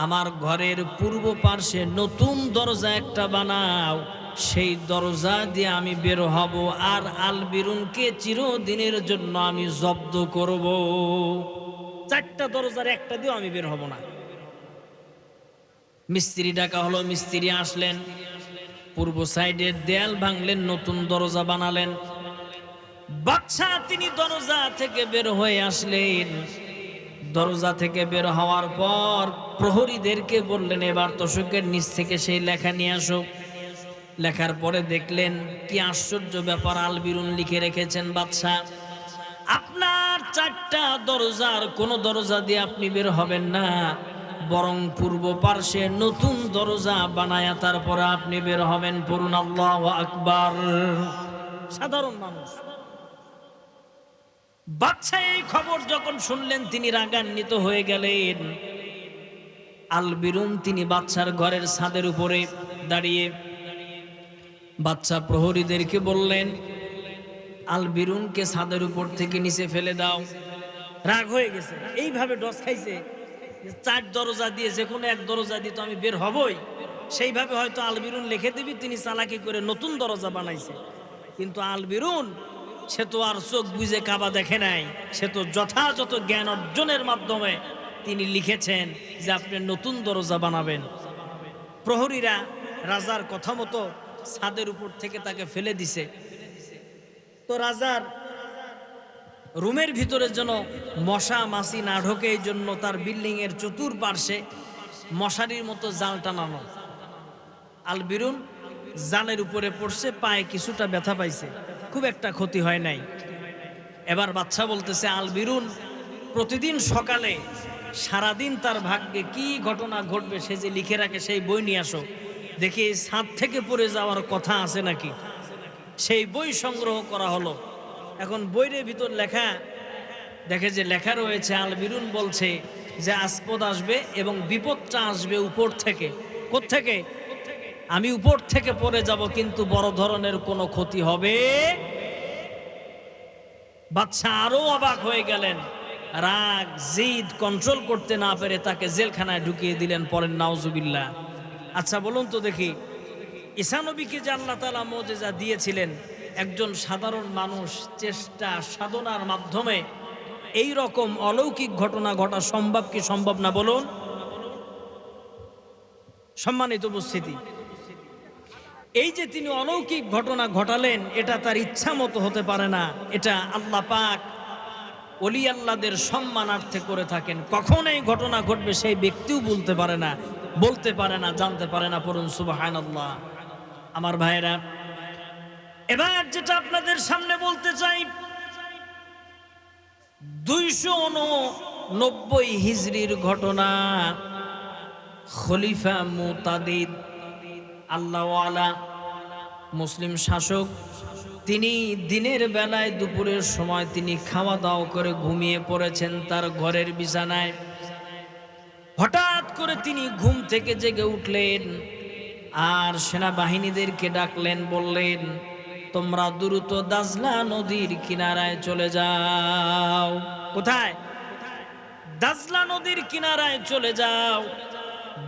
আমার ঘরের পূর্ব পার্শ্বে নতুন দরজা একটা বানাও, সেই দরজা দিয়ে আমি বের হব, আর আল বিরুনকে চিরদিনের জন্য আমি জব্দ করব। 4টা দরজার একটা দিয়েও আমি বের হব না। মিস্ত্রি ডাকা হলো, মিস্ত্রি আসলেন, পূর্ব সাইডের দেয়াল ভাঙলেন, নতুন দরজা বানালেন। বাদশা তিনি দরজা থেকে বের হয়ে আসলেন। দরজা থেকে বের হওয়ার পর প্রহরীদেরকে বললেন, এবার তোশকের নিচ থেকে সেই লেখা নিয়ে আসো। লেখার পরে দেখলেন কি আশ্চর্য ব্যাপার, আল বিরুন লিখে রেখেছেন, বাদশা আপনার 4টা দরজার কোন দরজা দিয়ে আপনি বের হবেন না, বরং পূর্ব পার্শ্বে নতুন দরজা বানায়া তারপরে আপনি বের হবেন। পড়ুন আল্লাহু আকবার। সাধারণ মানুষ। বাদশা এই খবর যখন শুনলেন তিনি রাগান্বিত হয়ে গেলেন। আল বিরুন তিনি বাদশার ঘরের ছাদের উপরে দাঁড়িয়ে বাদশা প্রহরীদেরকে বললেন, আল বিরুনকে ছাদের উপর থেকে নিচে ফেলে দাও। রাগ হয়ে গেছে, এইভাবে ডস খাইছে, 4 দরজা দিয়ে যে কোনো এক দরজা দিয়ে তো আমি বের হবই, সেইভাবে হয়তো আল বিরুন লিখে দিবি তিনি চালাকি করে নতুন দরজা বানাইছে। কিন্তু আল বিরুন সে তো আর চোখ বুঝে কাবা দেখে নাই, সে তো যথাযথ জ্ঞান অর্জনের মাধ্যমে তিনি লিখেছেন যে আপনি নতুন দরজা বানাবেন। প্রহরীরা রাজার কথা মতো ছাদের উপর থেকে তাকে ফেলে দিছে। তো রাজার রুমের ভিতরে যেন মশা মাছি না ঢোকে এই জন্য তার বিল্ডিং এর চতুর্পার্শ্বে মশারির মতো জাল টানানো। আল বিরুন জালের উপরে পড়ছে, পায়ে কিছুটা ব্যথা পাইছে, খুব একটা ক্ষতি হয় নাই। এবার বাদশা বলতেছে, আল বিরুন প্রতিদিন সকালে সারাদিন তার ভাগ্যে কি ঘটনা ঘটবে সে যে লিখে রাখে সেই বই নিয়ে আসো, দেখি ছাদ থেকে পড়ে যাওয়ার কথা আছে নাকি। সেই বই সংগ্রহ করা হলো। এখন বইয়ের ভিতর লেখা, দেখে যে লেখা রয়েছে, আল বিরুন বলছে যে আসপদ আসবে এবং বিপদটা আসবে উপর থেকে। কোত্থেকে? আমি উপর থেকে পড়ে যাব, কিন্তু বড় ধরনের কোনো ক্ষতি হবে। বাদশা আরো অবাক হয়ে গেলেন, রাগ জিদ কন্ট্রোল করতে না পেরে তাকে জেলখানায় ঢুকিয়ে দিলেন। পরের নাউজুবিল্লাহ। আচ্ছা বলুন তো দেখি, ঈসা নবীকে যে আল্লাহ তাআলা মুজিজা দিয়েছিলেন, একজন সাধারণ মানুষ চেষ্টা সাধনার মাধ্যমে এই রকম অলৌকিক ঘটনা ঘটা সম্ভব কি সম্ভব না বলুন? সম্মানিত উপস্থিতি, এই যে তিনি অলৌকিক ঘটনা ঘটালেন এটা তার ইচ্ছা মতো হতে পারে না, এটা আল্লাহ পাক ওলি আল্লাহদের সম্মানার্থে করে থাকেন। কখন এই ঘটনা ঘটবে সেই ব্যক্তিও বলতে পারে না, জানতে পারে না। পড়ুন সুবহানাল্লাহ। আমার ভাইরা, এবার যেটা আপনাদের সামনে বলতে চাই, 289 হিজরির ঘটনা। খলিফা মুতাদিদ আল্লাহওয়ালা মুসলিম শাসক, তিনি দিনের বেলায় দুপুরের সময় তিনি খাওয়া দাওয়া করে ঘুমিয়ে পড়েছেন তার ঘরের বিছানায়। হঠাৎ করে তিনি ঘুম থেকে জেগে উঠলেন আর সেনাবাহিনীদেরকে ডাকলেন, বললেন, তোমরা দ্রুত দাজলা নদীর কিনারায় চলে যাও। কোথায়? দাজলা নদীর কিনারায় চলে যাও।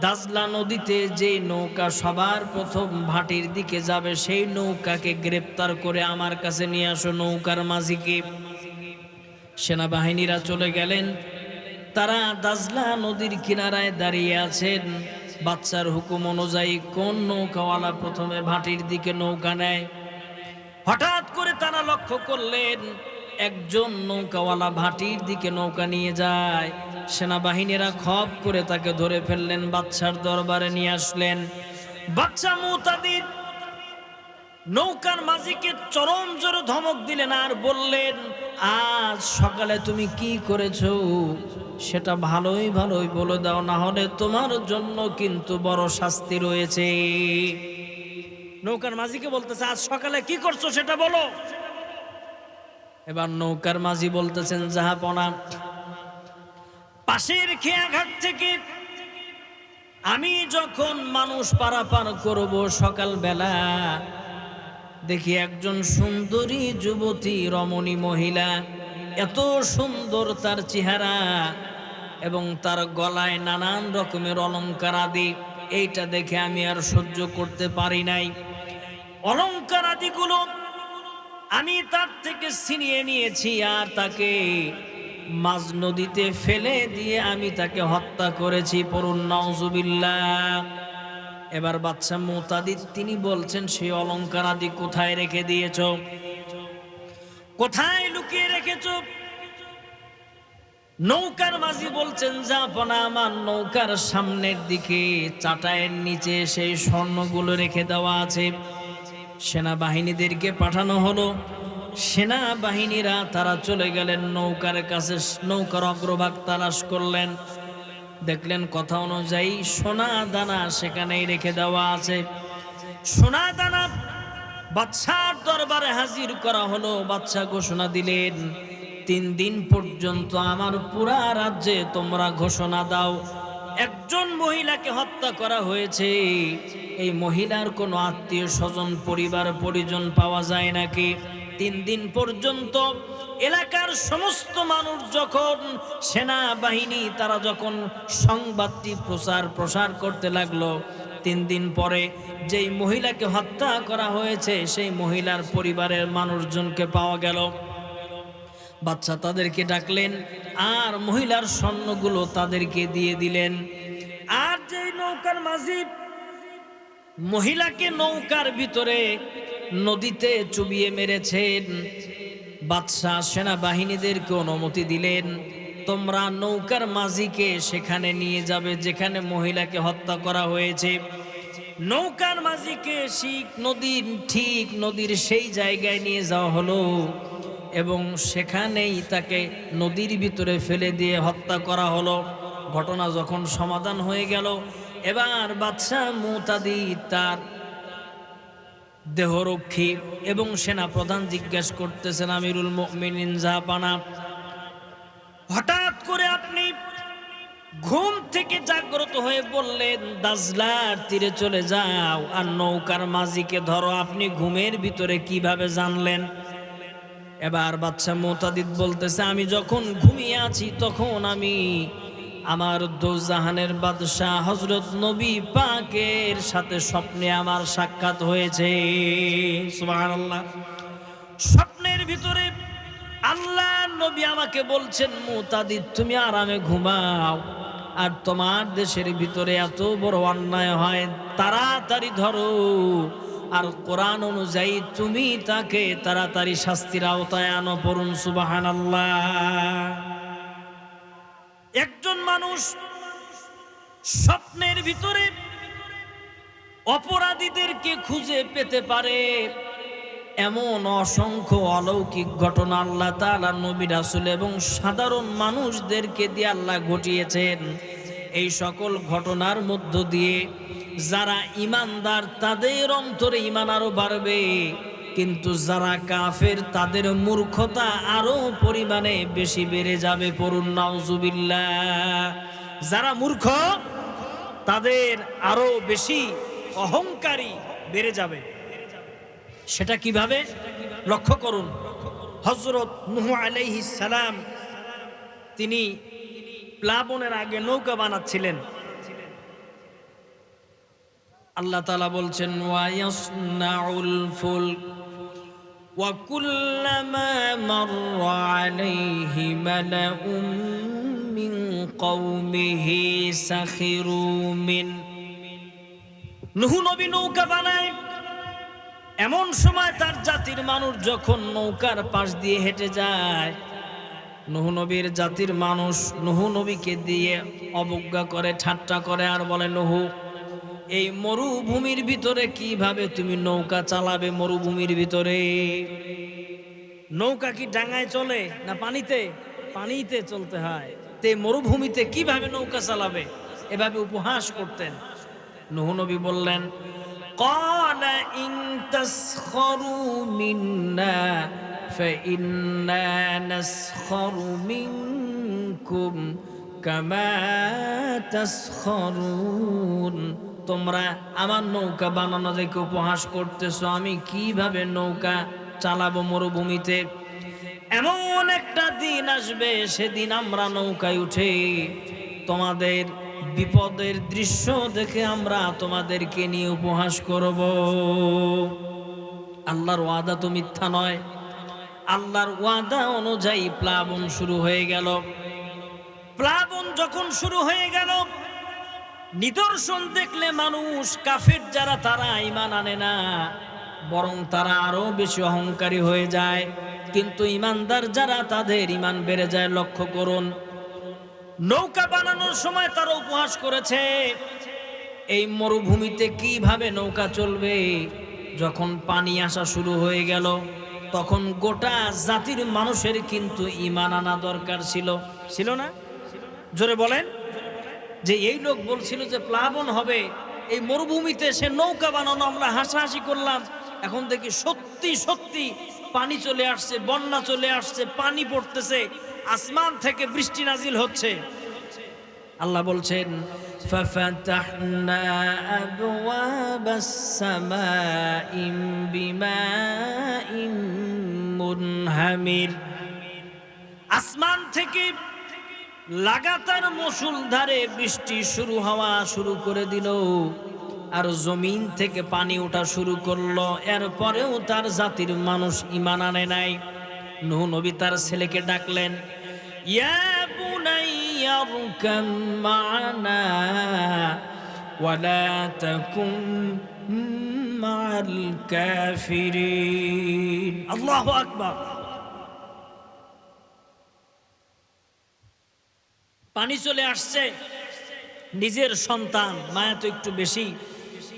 দাজলা নদীতে যে নৌকা সবার প্রথম ভাটির দিকে যাবে সেই নৌকাকে গ্রেপ্তার করে আমার কাছে নিয়ে আসো, নৌকার মাঝিকে। সেনাবাহিনীরা চলে গেলেন, তারা দাজলা নদীর কিনারায় দাঁড়িয়ে আছেন। বাচ্চার হুকুম অনুযায়ী কোন নৌকাওয়ালা প্রথমে ভাটির দিকে নৌকা নেয়। হঠাৎ করে তারা লক্ষ্য করলেন একজন নৌকাওয়ালা ভাটির দিকে নৌকা নিয়ে যায়। সেনাবাহিনীরা খপ করে তাকে ধরে ফেললেন, বাচ্চার দরবারে নিয়ে আসলেন। বাচ্চা মুতাদিদ নৌকার মাঝিকে চরম জোরে ধমক দিলেন আর বললেন, আজ সকালে তুমি কি করেছো সেটা ভালোই বলে দাও, না হলে তোমার জন্য কিন্তু বড় শাস্তি রয়েছে। নৌকার মাঝিকে বলতেছে, আজ সকালে কি করছো সেটা বলো। এবার নৌকার মাঝি বলতেছেন, জাহাপনা, পাশের খেয়াঘাট থেকে আমি যখন মানুষ পারাপার করব সকালবেলা, দেখি একজন সুন্দরী যুবতী রমণী মহিলা, এত সুন্দর তার চেহারা এবং তার গলায় নানান রকমের অলংকার আদি, এইটা দেখে আমি আর সহ্য করতে পারি নাই। অলংকার আদিগুলো আমি তার থেকে ছিনিয়ে নিয়েছি আর তাকে মাঝ নদীতে ফেলে দিয়ে আমি তাকে হত্যা করেছি। পড়ুন নাউজুবিল্লাহ। এবার বাচ্চা মুতাদিদ তিনি বলছেন, সেই অলংকার আদি কোথায় রেখে দিয়েছো, কোথায় লুকিয়ে রেখেছো? নৌকার মাঝি বলছেন, জাহাপনা, আমার নৌকার সামনের দিকে চাটায়ের নিচে সেই স্বর্ণগুলো রেখে দেওয়া আছে। সেনাবাহিনীদেরকে পাঠানো হলো। সেনাবাহিনীরা তারা চলে গেলেন নৌকার কাছে, নৌকার অগ্রভাগ তালাশ করলেন, দেখলেন কথা অনুযায়ী সোনা দানা সেখানেই রেখে দেওয়া আছে। সোনা দানা বাদশার দরবারে হাজির করা হলো। বাদশা ঘোষণা দিলেন, 3 দিন পর্যন্ত আমার পুরা রাজ্যে তোমরা ঘোষণা দাও, একজন মহিলাকে হত্যা করা হয়েছে, এই মহিলার কোনো আত্মীয় স্বজন পরিবার পরিজন পাওয়া যায় নাকি। 3 দিন পর্যন্ত এলাকার সমস্ত মানুষ যখন সেনাবাহিনী তারা যখন সংবাদটি প্রসার করতে লাগলো, 3 দিন পরে যেই মহিলাকে হত্যা করা হয়েছে সেই মহিলার পরিবারের মানুষজনকে পাওয়া গেল। বাচ্চা তাদেরকে ডাকলেন আর মহিলার স্বর্ণগুলো তাদেরকে দিয়ে দিলেন। আর যেই নৌকার মাঝি মহিলাকে নৌকার ভিতরে নদীতে চুবিয়ে মেরেছেন, বাদশাহ সেনাবাহিনীদেরকে অনুমতি দিলেন, তোমরা নৌকার মাঝিকে সেখানে নিয়ে যাবে যেখানে মহিলাকে হত্যা করা হয়েছে। নৌকার মাঝিকে ঠিক নদীর সেই জায়গায় নিয়ে যাওয়া হলো এবং সেখানেই তাকে নদীর ভিতরে ফেলে দিয়ে হত্যা করা হলো। ঘটনা যখন সমাধান হয়ে গেল, এবার বাদশাহ মুতাদিদ তার দেহরক্ষী এবং সেনাপ্রধান জিজ্ঞেস করতেছেন, আমিরুল মুমিনিন জাহাপানা, হঠাৎ করে আপনি ঘুম থেকে জাগ্রত হয়ে বললেন দাজলার তীরে চলে যাও আর নৌকার মাঝিকে ধরো, আপনি ঘুমের ভিতরে কিভাবে জানলেন? এবার বাদশা মুতাদিদ বলতেছে, আমি যখন ঘুমিয়ে আছি তখন আমি আমার দোজাহানের বাদশাহ হযরত নবী পাকের সাথে স্বপ্নে আমার সাক্ষাৎ হয়েছে। সুবহানাল্লাহ। স্বপ্নের ভিতরে আল্লাহ নবী আমাকে বলছেন, মুতাদিদ তুমি আরামে ঘুমাও, আর তোমার দেশের ভিতরে এত বড় অন্যায় হয় তাড়াতাড়ি ধরো, আর কোরআন অনুযায়ী তুমি তাকে তাড়াতাড়ি শাস্তির আওতায় আনো। পড়ুন সুবহানাল্লাহ। একজন মানুষ স্বপ্নের ভিতরে অপরাধীদেরকে খুঁজে পেতে পারে, এমন অসংখ্য অলৌকিক ঘটনা আল্লাহ তাআলা নবী রাসূল এবং সাধারণ মানুষদেরকে দিয়ে আল্লাহ ঘটিয়েছেন। এই সকল ঘটনার মধ্য দিয়ে যারা ঈমানদার তাদের অন্তরে ঈমান আরো বাড়বে, কিন্তু যারা কাফের তাদের মূর্খতা আরো পরিমাণে বেশি বেড়ে যাবে। পড়ুন নাউজুবিল্লাহ। যারা মূর্খ তাদের আরো বেশি অহংকারী বেড়ে যাবে। সেটা কিভাবে লক্ষ্য করুন। হযরত নূহ আলাইহিস সালাম তিনি প্লাবনের আগে নৌকা বানাচ্ছিলেন। আল্লাহ তাআলা বলছেন, ওয়া ইয়াসনাউল ফুলক ওয়া কুল্লামা মাররা আলাইহি মালাউম মিন কওমিহি সাখিরু মিন। নূহ নবী নৌকা বানায়, এমন সময় তার জাতির মানুষ যখন নৌকার পাশ দিয়ে হেঁটে যায়, নূহ নবীর জাতির মানুষ নূহ নবীকে দিয়ে অবজ্ঞা করে, ঠাট্টা করে, আর বলে, নূহ এই মরুভূমির ভিতরে কিভাবে তুমি নৌকা চালাবে? মরুভূমির ভিতরে নৌকা কি ডাঙায় চলে না পানিতে? পানিতে চলতে হয়। তে মরুভূমিতে কিভাবে নৌকা চালাবে? এভাবে উপহাস করতেন। নূহ নবী বললেন, ক্বালা ইন তাসখারু মিন্না ফাইন্না নাসখারু মিনকুম কামা তাসখারুন। তোমরা আমার নৌকা বানানো দেখে উপহাস করতেছো, আমি কিভাবে নৌকা চালাবো মরুভূমিতে? এমন একটা দিন আসবে, সেদিন আমরা নৌকায় উঠে তোমাদের বিপদের দৃশ্য দেখে আমরা তোমাদেরকে নিয়ে উপহাস করব। আল্লাহর ওয়াদা তো মিথ্যা নয়। আল্লাহর ওয়াদা অনুযায়ী প্লাবন শুরু হয়ে গেল। প্লাবন যখন শুরু হয়ে গেল, নিদর্শন দেখলে মানুষ কাফের যারা তারা ঈমান আনে না, বরং তারা আরো বেশি অহংকারী হয়ে যায়। কিন্তু ঈমানদার যারা তাদের ঈমান বেড়ে যায়। লক্ষ্য করুন, নৌকা বানানোর সময় তারা উপহাস করেছে, এই মরুভূমিতে কিভাবে নৌকা চলবে? যখন পানি আসা শুরু হয়ে গেল, তখন গোটা জাতির মানুষের কিন্তু ঈমান আনা দরকার ছিল, ছিল না? জোরে বলেন। যে এই লোক বলছিল যে প্লাবন হবে, এই মরুভূমিতে সে নৌকা বানানো, আমরা হাসাহাসি করলাম, এখন দেখি সত্যি সত্যি পানি চলে আসছে, বন্যা চলে আসছে, পানি পড়তেছে, আসমান থেকে বৃষ্টি নাজিল হচ্ছে। আল্লাহ বলছেন, ফাফাতাহনা আবওয়াবাস সামাই বিমাইন মুনহামির। আসমান থেকে লাগাতার মুষলধারে বৃষ্টি শুরু হওয়া শুরু করে দিল, আর জমিন থেকে পানি ওঠা শুরু করলো। এরপরেও তার জাতির মানুষ ঈমান আনে নাই। নূহ নবী তার ছেলেকে ডাকলেন, ইয়া বুনাইয়া রকাম মা'না ওয়ালা তাকুম মা'আল কাফিরিন। আল্লাহু আকবার। পানি চলে আসছে, নিজের সন্তান, মায়া তো একটু বেশি,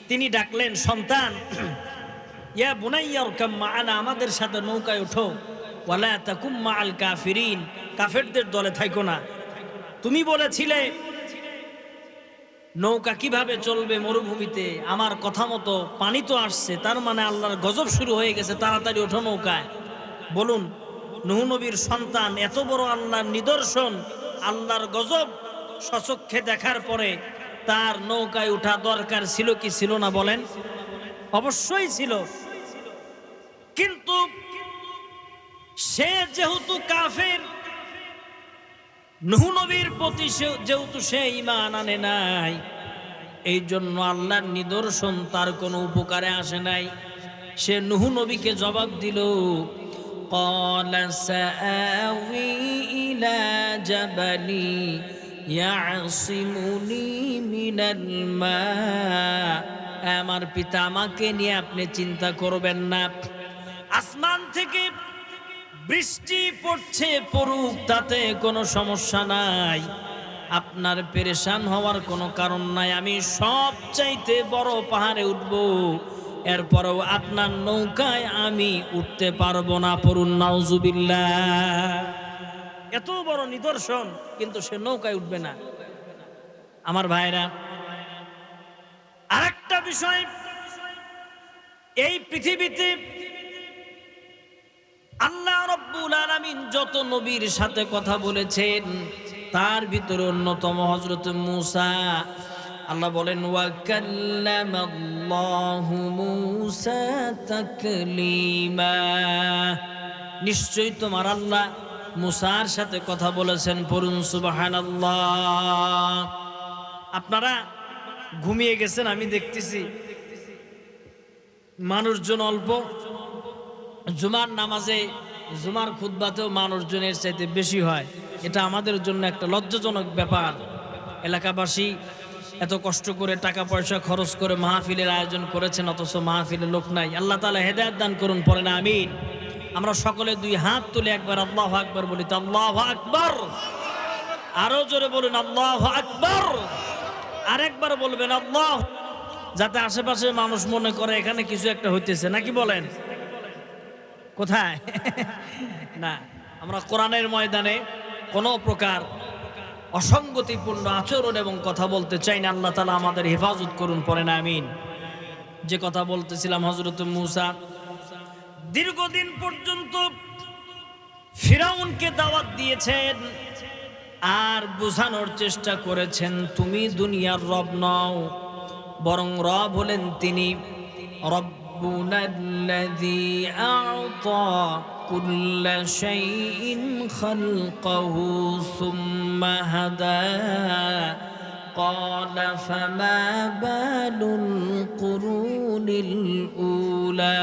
তিনি ডাকলেন, সন্তান, ইয়া বুনাইয়া রকাম মা'না, আমাদের সাথে নৌকায় ওঠো, ওয়ালা তাকুম মা'আল কাফিরিন, কাফেরদের দলে থাইকো না। তুমি বলেছিলে নৌকা কিভাবে চলবে মরুভূমিতে, আমার কথা মতো পানি তো আসছে, তার মানে আল্লাহর গজব শুরু হয়ে গেছে, তাড়াতাড়ি ওঠো নৌকায়। বলুন, নূহ নবীর সন্তান এত বড় আল্লাহর নিদর্শন, আল্লাহর গজব স্বচক্ষে দেখার পরে তার নৌকায় ওঠা দরকার ছিল কি ছিল না বলেন? অবশ্যই ছিল। কিন্তু সে যেহেতু কাফের, নূহ নবীর প্রতি যেহেতু সে ঈমান আনে নাই, এই জন্য আল্লাহর নিদর্শন তার কোনো উপকারে আসে নাই। সে নূহ নবীকে জবাব দিল, قال سآوي إلى جبل يعصمني من الماء আমার পিতা আমাকে নিয়ে আপনি চিন্তা করবেন না আসমান থেকে বৃষ্টি পড়ছে পড়ুক তাতে কোনো সমস্যা নাই আপনার পেরেশান হওয়ার কোনো কারণ নাই আমি সবচাইতে বড় পাহাড়ে উঠব এরপরও আপনার নৌকায় আমি উঠতে পারবো না পড়ুন নাউজুবিল্লাহ এত বড় নিদর্শন কিন্তু সে নৌকায় উঠবে না আমার ভাইরা আরেকটা বিষয় এই পৃথিবীতে আল্লাহ রাব্বুল আলামিন যত নবীর সাথে কথা বলেছেন তার ভিতরে অন্যতম হযরত মূসা আল্লাহ বলেন ওয়া কাল্লামাল্লাহু মূসা তাকলিমা নিশ্চয়ই তোমার আল্লাহ মূসার সাথে কথা বলেছেন পড়ুন সুবহানাল্লাহ আপনারা ঘুমিয়ে গেছেন আমি দেখতেছি মানুষজন অল্প জুমার নামাজে জুমার খুতবাতেও মানুষজনের চাইতে বেশি হয় এটা আমাদের জন্য একটা লজ্জাজনক ব্যাপার এলাকাবাসী এত কষ্ট করে টাকা পয়সা খরচ করে মাহফিলের আয়োজন করেছেন অথচ মাহফিলে লোক নাই আল্লাহ তাআলা হেদায়েত দান করুন পড়েন আমিন আমরা সকলে দুই হাত তুলে একবার আল্লাহু আকবার বলি তো আল্লাহু আকবার আরো জোরে বলুন আল্লাহু আকবার আরেকবার বলবেন আল্লাহ যাতে আশেপাশে মানুষ মনে করে এখানে কিছু একটা হইতেছে নাকি বলেন কোথায় না আমরা কোরআনের ময়দানে কোনো প্রকার অসঙ্গতিপূর্ণ আচরণ এবং কথা বলতে চাই না আল্লাহ তাআলা আমাদের হেফাজত করুন পড়েন আমিন যে কথা বলতেছিলাম হযরত মূসা দীর্ঘদিন পর্যন্ত ফিরাউনকে দাওয়াত দিয়েছেন আর বোঝানোর চেষ্টা করেছেন তুমি দুনিয়ার রব নও বরং রব হলেন তিনি রব্বুনাল্লাযী আ'তা কুল্লা শাইইন খালকাহু সুম্মা হাদা قال فما بال القرون الأولى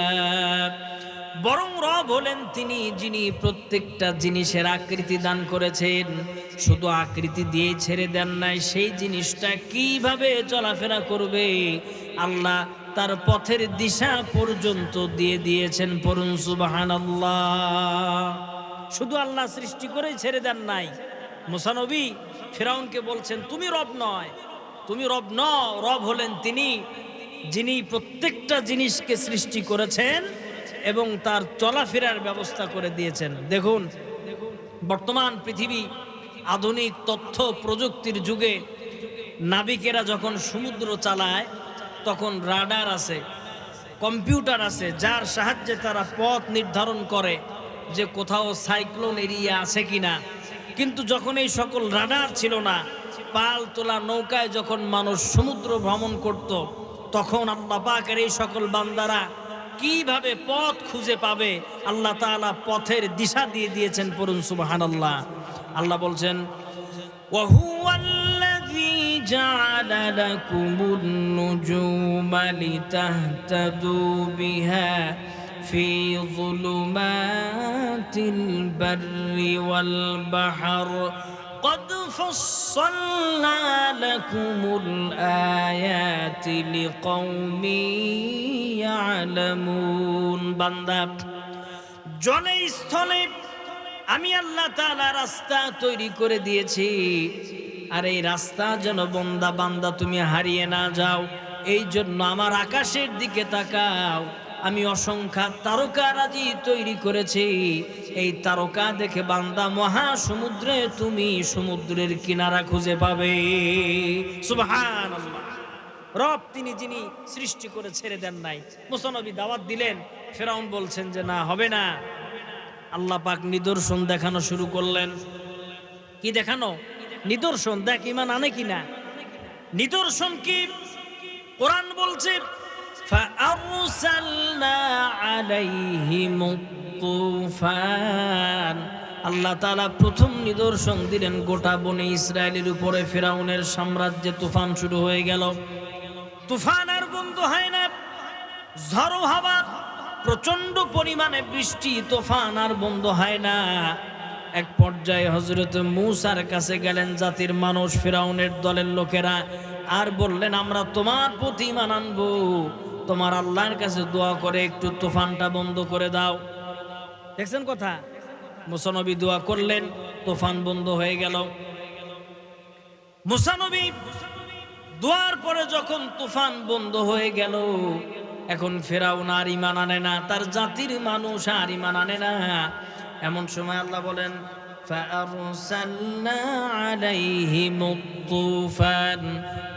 বরং রব হলেন তিনি যিনি প্রত্যেকটা জিনিসের আকৃতি দান করেছেন শুধু আকৃতি দিয়ে ছেড়ে দেন নাই সেই জিনিসটা কিভাবে চলাফেরা করবে আল্লাহ তার পথের দিশা পর্যন্ত দিয়ে দিয়েছেন পড়ুন সুবহানাল্লাহ শুধু আল্লাহ সৃষ্টি করেই ছেড়ে দেন নাই মূসা নবী ফিরাউনকে বলছেন তুমি রব নয় তুমি রব নও রব হলেন তিনি যিনি প্রত্যেকটা জিনিসকে সৃষ্টি করেছেন এবং তার চলাফেরার ব্যবস্থা করে দিয়েছেন দেখুন বর্তমান পৃথিবী আধুনিক তথ্য প্রযুক্তির যুগে নাবিকেরা যখন সমুদ্র চালায় তখন রাডার আছে কম্পিউটার আছে যার সাহায্যে তারা পথ নির্ধারণ করে যে কোথাও সাইক্লোন এরিয়া আছে কিনা কিন্তু যখন এই সকল রাডার ছিল না পাল তোলা নৌকায় যখন মানুষ সমুদ্র ভ্রমণ করত তখন আল্লাহ পাকের এই সকল বান্দারা কিভাবে পথ খুঁজে পাবে আল্লাহ তাআলা পথের দিশা দিয়ে দিয়েছেন পড়ুন সুবহানাল্লাহ আল্লাহ বলছেন ওয়া হুয়াল্লাযী জাআলা লাকুমুন নুজুমা লিতাহতাদু বিহা ফি যুলুমাতিল বাররি ওয়াল বাহর قد فصلنا لكم الآيات لقوم يعلمون বান্দা জলে স্থলে আমি আল্লাহ তাআলা রাস্তা তৈরি করে দিয়েছি আর এই রাস্তা যেন বান্দা তুমি হারিয়ে না যাও এই জন্য আমার আকাশের দিকে তাকাও আমি অসংখ্য তারকারাজি তৈরি করেছি এই তারকা দেখে বান্দা মহাসমুদ্রে তুমি সমুদ্রের কিনারা খুঁজে পাবে সুবহানাল্লাহ রব তিনি যিনি সৃষ্টি করে ছেড়ে দেন নাই মূসা নবী দাওয়াত দিলেন ফিরাউন বলছেন যে না হবে না আল্লাহ পাক নিদর্শন দেখানো শুরু করলেন কি দেখানো নিদর্শন দেখ ঈমান আনে কিনা নিদর্শন কি কোরআন বলছে فأرسلنا عليهم الطوفان আল্লাহ তাআলা প্রথম নিদর্শন দিলেন গোটা বনে ইসরায়েলের উপরে ফিরাউনের সাম্রাজ্যে তুফান শুরু হয়ে গেল তুফান আর বন্ধ হয় না ঝড়ো হাওয়া প্রচন্ড পরিমাণে বৃষ্টি তুফান আর বন্ধ হয় না। এক পর্যায়ে হযরত মূসার কাছে গেলেন জাতির মানুষ, ফিরাউনের দলের লোকেরা, আর বললেন আমরা তোমার প্রতি ঈমান আনবো, তোমার আল্লাহর কাছে দোয়া করে একটু তুফানটা বন্ধ করে দাও। দেখছেন কথা, মূসা নবী দোয়া করলেন, তুফান বন্ধ হয়ে গেল। মূসা নবী দোয়ার পরে যখন তুফান বন্ধ হয়ে গেল, এখন ফিরাউন আর ঈমান আনে না, তার জাতির মানুষ আর ঈমান আনে না। এমন সময় আল্লাহ বলেন فأرسلنا عليهم الطوفان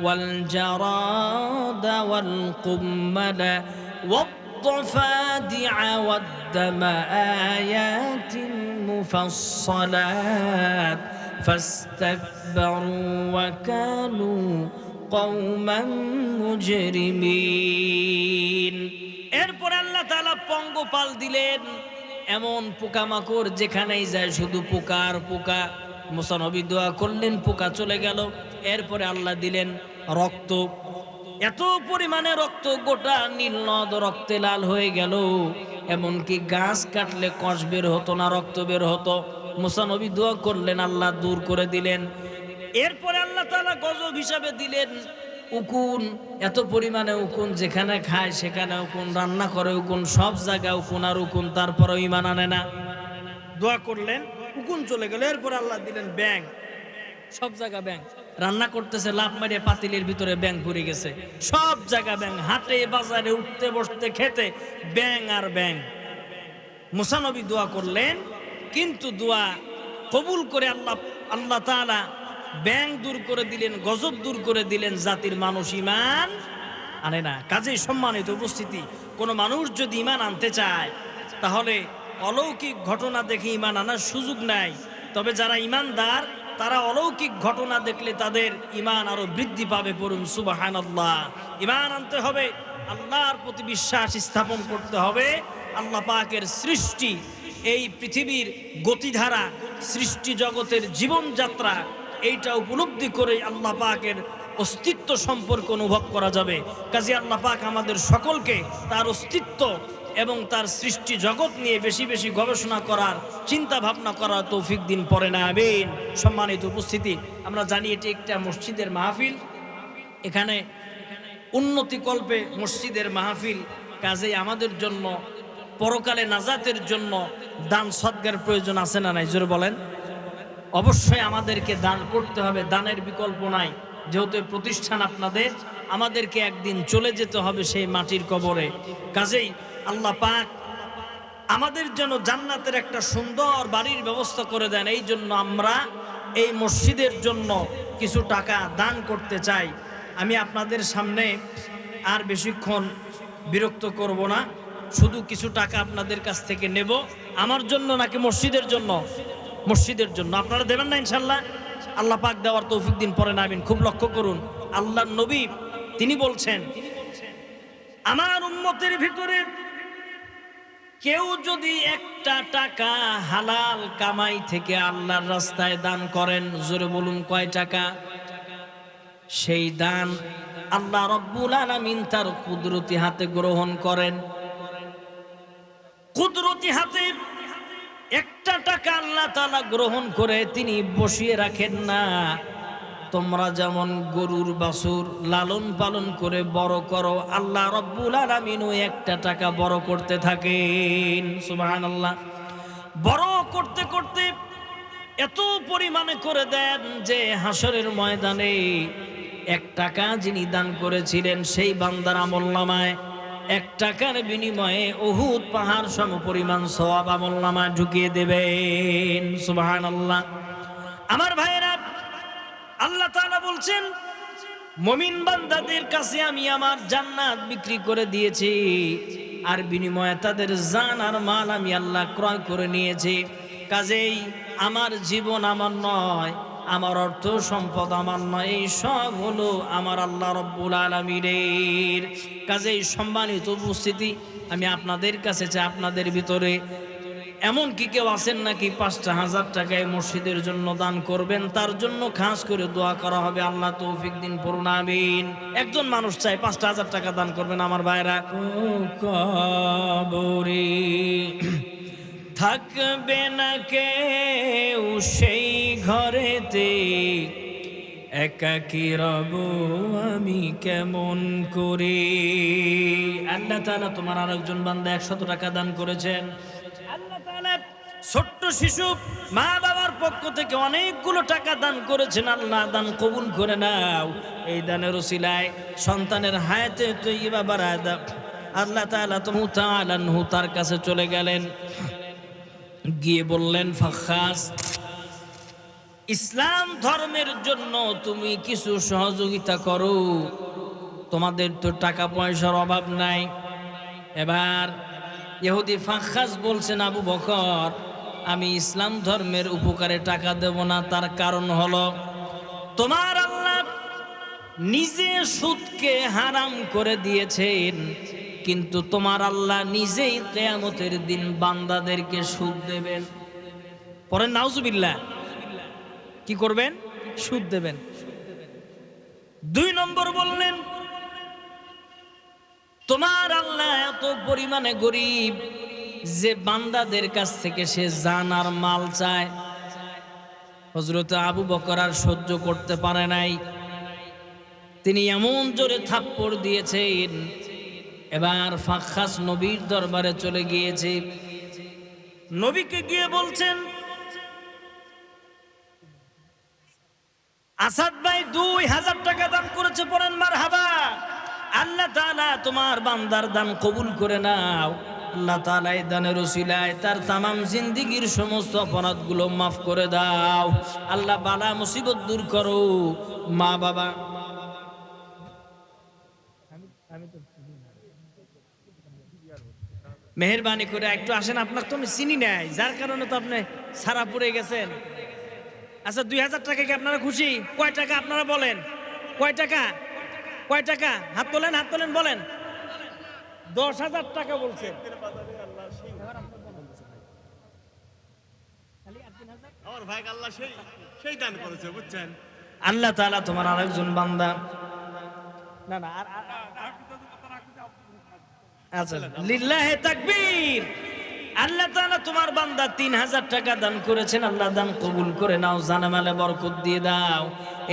والجراد والقمل والضفادع والدم آيات مفصلات فاستكبروا وكانوا قوما مجرمين। এরপর আল্লাহ তাআলা পঙ্গপাল দিলেন, এমন পোকামাকড় যেখানেই যায় শুধু পোকা আর পোকা। মূসা নবী দোয়া করলেন, পোকা চলে গেল। এরপরে আল্লাহ দিলেন রক্ত, এত পরিমাণে রক্ত, গোটা নীল নদ রক্তে লাল হয়ে গেল। এমনকি গাছ কাটলে কষ বের হতো না, রক্ত বের হতো। মূসা নবী দোয়া করলেন, আল্লাহ দূর করে দিলেন। এরপরে আল্লাহ তাআলা গজব হিসাবে দিলেন উকুন, এত পরিমাণে উকুন, যেখানে খায় সেখানে উকুন, রান্না করে উকুন, সব জায়গায় উকুন আর উকুন, তারপরেও ঈমান আনে না। দোয়া করলেন, উকুন চলে গেল। এরপর আল্লাহ দিলেন ব্যাং, সব জায়গা ব্যাং, রান্না করতেছে লাফ মারিয়ে পাতিলের ভিতরে ব্যাং পড়ে গেছে, সব জায়গা ব্যাং, হাটে বাজারে উঠতে বসতে খেতে ব্যাং আর ব্যাং। মূসা নবী দোয়া করলেন, কিন্তু দোয়া কবুল করে আল্লাহ তাআলা ব্যাং দূর করে দিলেন, গজব দূর করে দিলেন, জাতির মানুষ ঈমান আনে না। কাজেই সম্মানিত উপস্থিতি, কোনো মানুষ যদি ঈমান আনতে চায় তাহলে অলৌকিক ঘটনা দেখে ঈমান আনার সুযোগ নাই। তবে যারা ঈমানদার তারা অলৌকিক ঘটনা দেখলে তাদের ঈমান আরো বৃদ্ধি পাবে। পড়ুন সুবহানাল্লাহ। ঈমান আনতে হবে, আল্লাহর প্রতি বিশ্বাস স্থাপন করতে হবে। আল্লাহ পাকের সৃষ্টি, এই পৃথিবীর গতিধারা, সৃষ্টি জগতের জীবনযাত্রা, এইটা উপলব্ধি করে আল্লাহ পাকের অস্তিত্ব সম্পর্কে অনুভব করা যাবে। কাজে আল্লাহ পাক আমাদের সকলকে তার অস্তিত্ব এবং তার সৃষ্টি জগৎ নিয়ে বেশি বেশি গবেষণা করার, চিন্তা ভাবনা করার তৌফিক দিন, পড়ে না আমিন। সম্মানিত উপস্থিতি, আমরা জানি এটি একটা মসজিদের মাহফিল, এখানে উন্নতি কল্পে মসজিদের মাহফিল। কাজেই আমাদের জন্য পরকালে নাজাতের জন্য দান সদকার প্রয়োজন আছে না নাই? জোরে বলেন। অবশ্যই আমাদেরকে দান করতে হবে, দানের বিকল্প নাই। যেহেতু প্রতিষ্ঠান আপনাদের, আমাদেরকে একদিন চলে যেতে হবে সেই মাটির কবরে। কাজেই আল্লাহ পাক আমাদের জন্য জান্নাতের একটা সুন্দর বাড়ির ব্যবস্থা করে দেন। এই জন্য আমরা এই মসজিদের জন্য কিছু টাকা দান করতে চাই। আমি আপনাদের সামনে আর বেশিক্ষণ বিরক্ত করব না, শুধু কিছু টাকা আপনাদের কাছ থেকে নেব। আমার জন্য নাকি মসজিদের জন্য? মসজিদের জন্য। আপনারা দেবেন না ইনশাল্লাহ? আল্লাহ পাক দেওয়ার তৌফিক দিন, পরে নামিন। খুব লক্ষ্য করুন, আল্লাহর নবী তিনি বলছেন, আমার উম্মতের ভিতরে কেউ যদি একটা টাকা হালাল কামাই থেকে আল্লাহর রাস্তায় দান করেন, জোরে বলুন কয় টাকা? সেই দান আল্লাহ রব্বুল আলামিন তার কুদরতি হাতে গ্রহণ করেন। কুদরতি হাতে একটা টাকা আল্লাহ তাআলা গ্রহণ করে তিনি বসিয়ে রাখেন না। তোমরা যেমন গরুর বাছুর লালন পালন করে বড় করো, আল্লাহ রব্বুল আলামিন ওই একটা টাকা বড় করতে থাকেন। সুবহানাল্লাহ। বড় করতে করতে এত পরিমাণে করে দেন যে হাসরের ময়দানে এক টাকা যিনি দান করেছিলেন সেই বান্দার আমলনামায় এক টাকার বিনিময়ে উহুদ পাহাড় সম পরিমাণ সওয়াব আমলনামায় ঢুকিয়ে দেবেন। সুবহানাল্লাহ। আমার ভাইয়েরা, আল্লাহ তাআলা বলছেন, মুমিন বান্দাদের কাছে আমি আমার জান্নাত বিক্রি করে দিয়েছি, আর বিনিময়ে তাদের জান আর মাল আমি আল্লাহ ক্রয় করে নিয়েছি। কাজেই আমার জীবন আমার নয়, আমার অর্থ সম্পদ আমার নয়, এই সব হলো আমার আল্লাহ রব্বুল আলামিনের। কাজেই সম্মানিত উপস্থিতি, আমি আপনাদের কাছে চাই আপনাদের ভিতরে এমন কি কেউ আছেন নাকি ৫,০০০ টাকায় মসজিদের জন্য দান করবেন? তার জন্য খাস করে দোয়া করা হবে, আল্লাহ তৌফিক দিন, পড়ুন আমিন। একজন মানুষ চাই ৫,০০০ টাকা দান করবেন আমার ভাইরা। ও কবরে থাকবে না কেউ সেই ঘরেতে, একাকী রব আমি কেমন করে। আল্লাহ তাআলা তোমার আরেকজন বান্দা ১০০ টাকা দান করেছেন। আল্লাহ তাআলা ছোট্ট শিশু মা বাবার পক্ষ থেকে অনেকগুলো টাকা দান করেছেন। আল্লাহ দান কবুল করে নাও। এই দানের ওসিলায় সন্তানের হায়াতে তৈয়বা বাড়ায় দাও। আল্লাহ তাআলা তার কাছে চলে গেলেন, গিয়ে বললেন, ফাখাস, ইসলাম ধর্মের জন্য তুমি কিছু সহযোগিতা করো, তোমাদের তো টাকা পয়সার অভাব নাই। এবার ইহুদি ফাখাস বলছেন, আবু বকর, আমি ইসলাম ধর্মের উপকারে টাকা দেব না। তার কারণ হলো, তোমার আল্লাহ নিজে সুদকে হারাম করে দিয়েছেন, কিন্তু তোমার আল্লাহ নিজেই কিয়ামতের দিন বান্দাদেরকে সুদ দেবেন। পরে নাউজুবিল্লাহ, কি করবেন? সুদ দেবেন। ২ নম্বর বললেন, তোমার আল্লাহ এত পরিমাণে গরিব যে বান্দাদের কাছ থেকে সে জান আর মাল চায়। হযরত আবু বকর আর সহ্য করতে পারে নাই, তিনি এমন জোরে থাপ্পড় দিয়েছেন। এবার ফাখাস নবীর দরবারে চলে গিয়েছে, নবীকে গিয়ে বলছেন, আসাদ ভাই ২,০০০ টাকা দান করেছে, পড়েন মারহাবা। আল্লাহ তাআলা তোমার বান্দার দান কবুল করে নাও। আল্লাহ তাআলা এই দানের ওসিলায় তার তামাম জিন্দেগীর সমস্ত অপরাধগুলো মাফ করে দাও। আল্লাহ বালা মুসিবত দূর করো। মা বাবা, মেহেরবানি করে একটু আসেন, আপনার তো আমি চিনি নাই, যার কারণে তো আপনি সারা পড়ে গেছেন। আচ্ছা, ২,০০০ টাকা কি আপনারা খুশি? কয় টাকা আপনারা বলেন? কয় টাকা? কয় টাকা? হাত তোলেন, হাত তোলেন, বলেন। ১০,০০০ টাকা বলছেন। আল্লাহ তাআলা তোমার আরেকজন বান্দা, না না, আচ্ছা, লিল্লাহে তাকবীর। আল্লাহ তাআলা তোমার বান্দা ৩,০০০ টাকা দান করেছেন। আল্লাহ দান কবুল করে নাও, জানামালে বরকত দিয়ে দাও।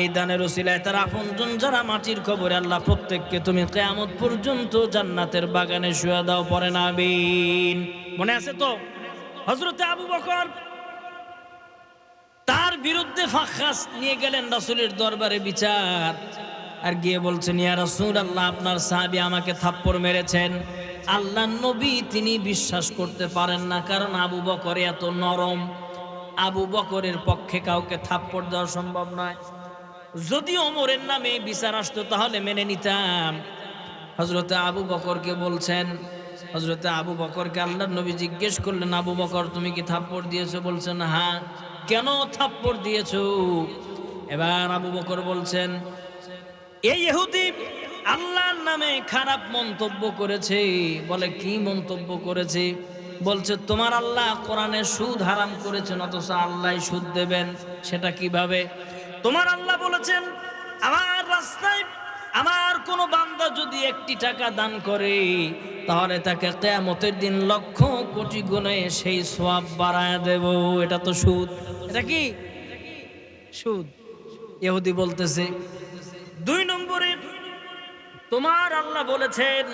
এই দানের ওসিলায় তার আপনজন যারা মাটির কবরে, আল্লাহ প্রত্যেককে তুমি কিয়ামত পর্যন্ত জান্নাতের বাগানে শুয়ে দাও। পড়েন আমিন। মনে আছে তো? হযরত আবু বকর তার বিরুদ্ধে ফাখাস নিয়ে গেলেন রাসূলের দরবারে বিচার, আর গিয়ে বলছেন, ইয়া রাসূলুল্লাহ, আপনার সাহাবী আমাকে থাপ্পড় মেরেছেন। আল্লাহর নবী তিনি বিশ্বাস করতে পারেন না, কারণ আবু বকর এত নরম। আবু বকরের পক্ষে কাউকে থাপ্পড় দেওয়া সম্ভব নয়। যদি ওমরের নামে বিচার আসতো তাহলে মেনে নিতাম। হযরতে আবু বকরকে বলছেন, হযরতে আবু বকরকে আল্লাহর নবী জিজ্ঞেস করলেন, আবু বকর তুমি কি থাপ্পড় দিয়েছো? বলছেন, হ্যাঁ। কেন থাপ্পড় দিয়েছো? এবার আবু বকর বলছেন, এই ইহুদি আল্লাহর নামে খারাপ মন্তব্য করেছে। বলে, কি মন্তব্য করেছে? বলছে, তোমার আল্লাহ কোরআনে সুদ হারাম করেছেন, অথচ আল্লাহ সুদ দেবেন। সেটা কিভাবে? তোমার আল্লাহ বলেছেন, আমার রাস্তায় আমার কোন বান্দা যদি ১টি টাকা দান করে, তাহলে তাকে কিয়ামতের দিন লক্ষ কোটি গুণে সেই সওয়াব বাড়ায় দেব। এটা তো সুদ। এটা কি সুদ? ইহুদি বলতেছে। ২ নম্বরে, তোমার আল্লাহ বলেছেন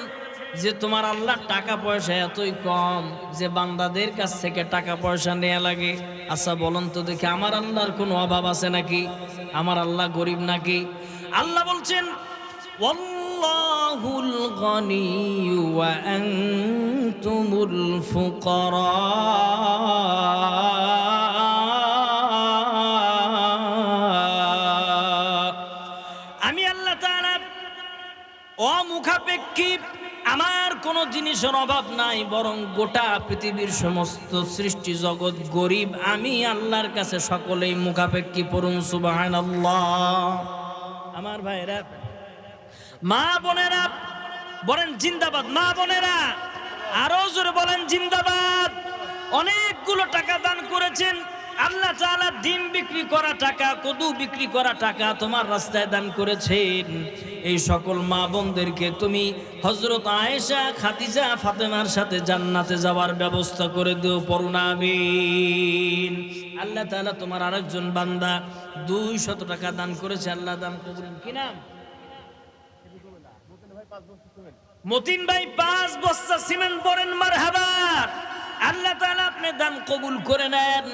যে তোমার আল্লাহ টাকা পয়সা এতই কম যে বান্দাদের কাছ থেকে টাকা পয়সা নেওয়া লাগে। আচ্ছা বলুন তো দেখি, আমার আল্লাহর কোনো অভাব আছে নাকি? আমার আল্লাহ গরিব নাকি? আল্লাহ বলছেন, ওয়াল্লাহুল গনিয়্যু ওয়া আনতুমুল ফুকারা। আমি আল্লাহ তাআলা অমুখাপেক্ষী, আমার কোনো জিনিসের অভাব নাই, বরং গোটা পৃথিবীর সমস্ত সৃষ্টি জগৎ গরিব। আমি আল্লাহর কাছে সকলেই মুখাপেক্ষী। পড়ুন সুবহানাল্লাহ। আমার ভাইরা, মা বোনেরা বলেন জিন্দাবাদ। মা বোনেরা আরো জোরে বলেন জিন্দাবাদ। অনেকগুলো টাকা দান করেছেন। আল্লাহ তাআলা ডিম বিক্রি করা টাকা, কদু বিক্রি করা টাকা তোমার রাস্তায় দান করেছেন। এই সকল মা বোনদেরকে তুমি হযরত আয়েশা, খাদিজা, ফাতেমার সাথে জান্নাতে যাওয়ার ব্যবস্থা করে দিও, পড়ুন আমিন। আল্লাহ তাআলা তোমার আরেকজন বান্দা 200 টাকা দান করেছে, আল্লাহ দান কবুল। কি নাম? মতিন ভাই 5 বস্তা সিমেন্ট পড়েন, মারহাবা। আল্লাহ তাআলা আপনি দান কবুল করে নেন।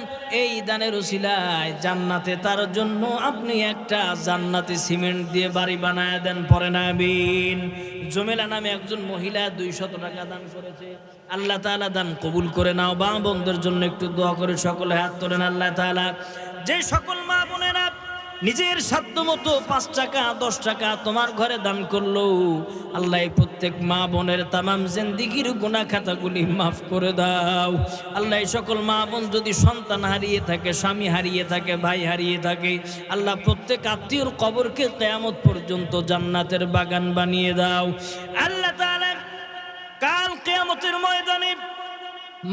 এই দানের উসিলায় জান্নাতে তার জন্য আপনি একটা জান্নাতি সিমেন্ট দিয়ে বাড়ি বানায় দেন, পড়েন আমিন। জমেলা নামে একজন মহিলা 200 টাকা দান করেছে, আল্লাহ তাআলা দান কবুল করে নাও। মা বোনদের জন্য একটু দোয়া করে সকলে হাত তোলেন। আল্লাহ তাআলা যে সকল মা বোনেরা নিজের সাধ্য মতো 5 টাকা 10 টাকা তোমার ঘরে দান করলো, আল্লাহ প্রত্যেক মা বোনের তামাম জিন্দেগির গুনাহ খাতাগুলি মাফ করে দাও। আল্লাহ সকল মা বোন যদি সন্তান হারিয়ে থাকে, স্বামী হারিয়ে থাকে, ভাই হারিয়ে থাকে, আল্লাহ প্রত্যেক আত্মীয়র কবরকে কিয়ামত পর্যন্ত জান্নাতের বাগান বানিয়ে দাও। আল্লাহ তাআলা কাল কিয়ামতের ময়দানে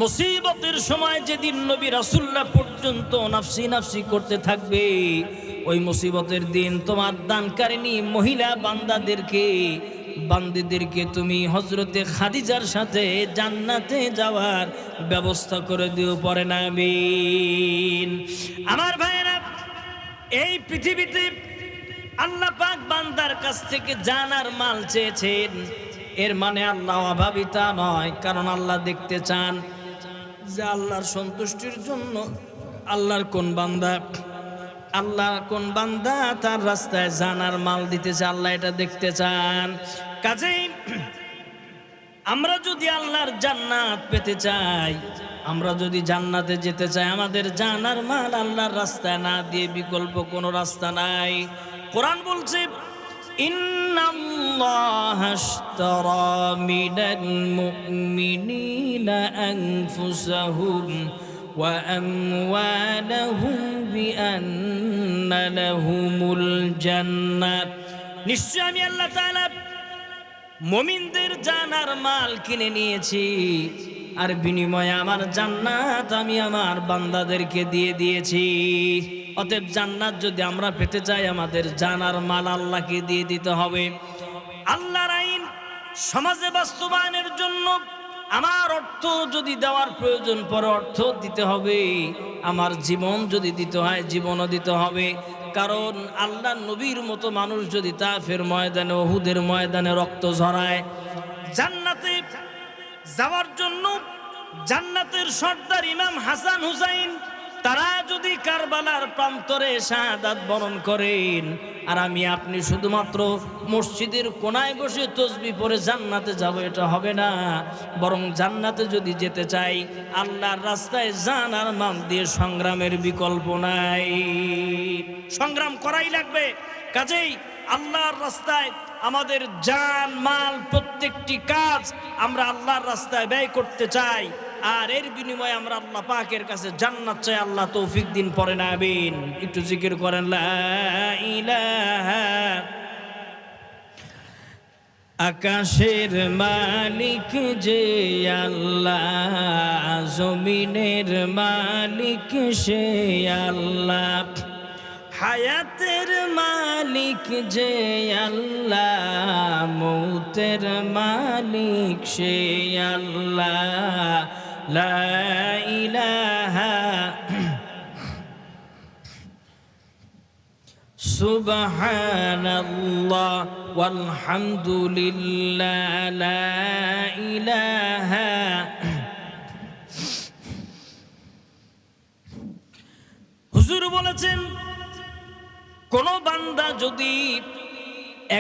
মুসিবতের সময় যেদিন নবী রাসূলুল্লাহ পর্যন্ত নাফসি নাফসি করতে থাকবে, ওই মুসিবতের দিন তোমার দানকারিনী মহিলা বান্দিদেরকে তুমি হযরতে খাদিজার সাথে জান্নাতে যাওয়ার ব্যবস্থা করে দিও, পড়েন আমিন। আমার ভাইরা, এই পৃথিবীতে আল্লাহ পাক বান্দার কাছ থেকে জান আর মাল চেয়েছেন, এর মানে আল্লাহ অভাবী তা নয়। কারণ আল্লাহ দেখতে চান যে আল্লাহর সন্তুষ্টির জন্য আল্লাহর কোন বান্দা তার রাস্তায় জানার মাল দিতেছে, আল্লাহ এটা দেখতে চান। কাজেই আমরা যদি আল্লাহর জান্নাত পেতে চাই, আমরা যদি জান্নাতে যেতে চাই, আমাদের জানার মাল আল্লাহর রাস্তায় না দিয়ে বিকল্প কোনো রাস্তা নাই। কোরআন বলছে, ইন্নাল্লাহা আশতারা মিনাল মুমিনিনা আনফুসাহুম ওয়া আমওয়ালাহুম বিআন্না লাহুমুল জান্নাত। নিশ্চয় আমি আল্লাহ তাআলা মুমিনদের জান আর মাল কিনে নিয়েছি, আর বিনিময়ে আমার জান্নাত আমি আমার বান্দাদেরকে দিয়ে দিয়েছি। অতএব জান্নাত যদি আমরা পেতে চাই, আমাদের জান আর মাল আল্লাহকে দিয়ে দিতে হবে। আল্লাহর আইন সমাজে বাস্তবায়নের জন্য আমার অর্থ যদি দেওয়ার প্রয়োজন পড়ে, অর্থ দিতে হবে। আমার জীবন যদি দিতে হয়, জীবনও দিতে হবে। কারণ আল্লাহ নবীর মতো মানুষ যদি তাফের ময়দানে, উহুদের ময়দানে রক্ত ঝরায়, জান্নাতে যাওয়ার জন্য জান্নাতের সর্দার ইমাম হাসান হুসাইন তারা যদি কারবালার প্রান্তরে শাহাদাত বরণ করেন, আর আমি আপনি শুধুমাত্র মসজিদের কোনায় বসে তাসবিহ পড়ে জান্নাতে যাব, এটা হবে না। বরং জান্নাতে যদি যেতে চাই, আল্লাহর রাস্তায় জান আর মাল দিয়ে সংগ্রামের বিকল্প নাই, সংগ্রাম করাই লাগবে। কাজেই আল্লাহর রাস্তায় আমাদের জান মাল প্রত্যেকটি কাজ আমরা আল্লাহর রাস্তায় ব্যয় করতে চাই, আর এর বিনিময়ে আমরা আল্লাহ পাকের কাছে জান্নাত চাই। আল্লাহ তৌফিক দিন, পড়েন আমিন। একটু জিকির করেন, লা ইলাহা। আকাশের মালিক যে আল্লাহ, জমিনের মালিক সে আল্লাহ, হায়াতের মালিক যে আল্লাহ, মৌতের মালিক সে আল্লাহ। লা ইলাহা সুবহানাল্লাহ ওয়ালহামদুলিল্লাহ, লা ইলাহা। হুজুর বলেছেন, কোন বান্দা যদি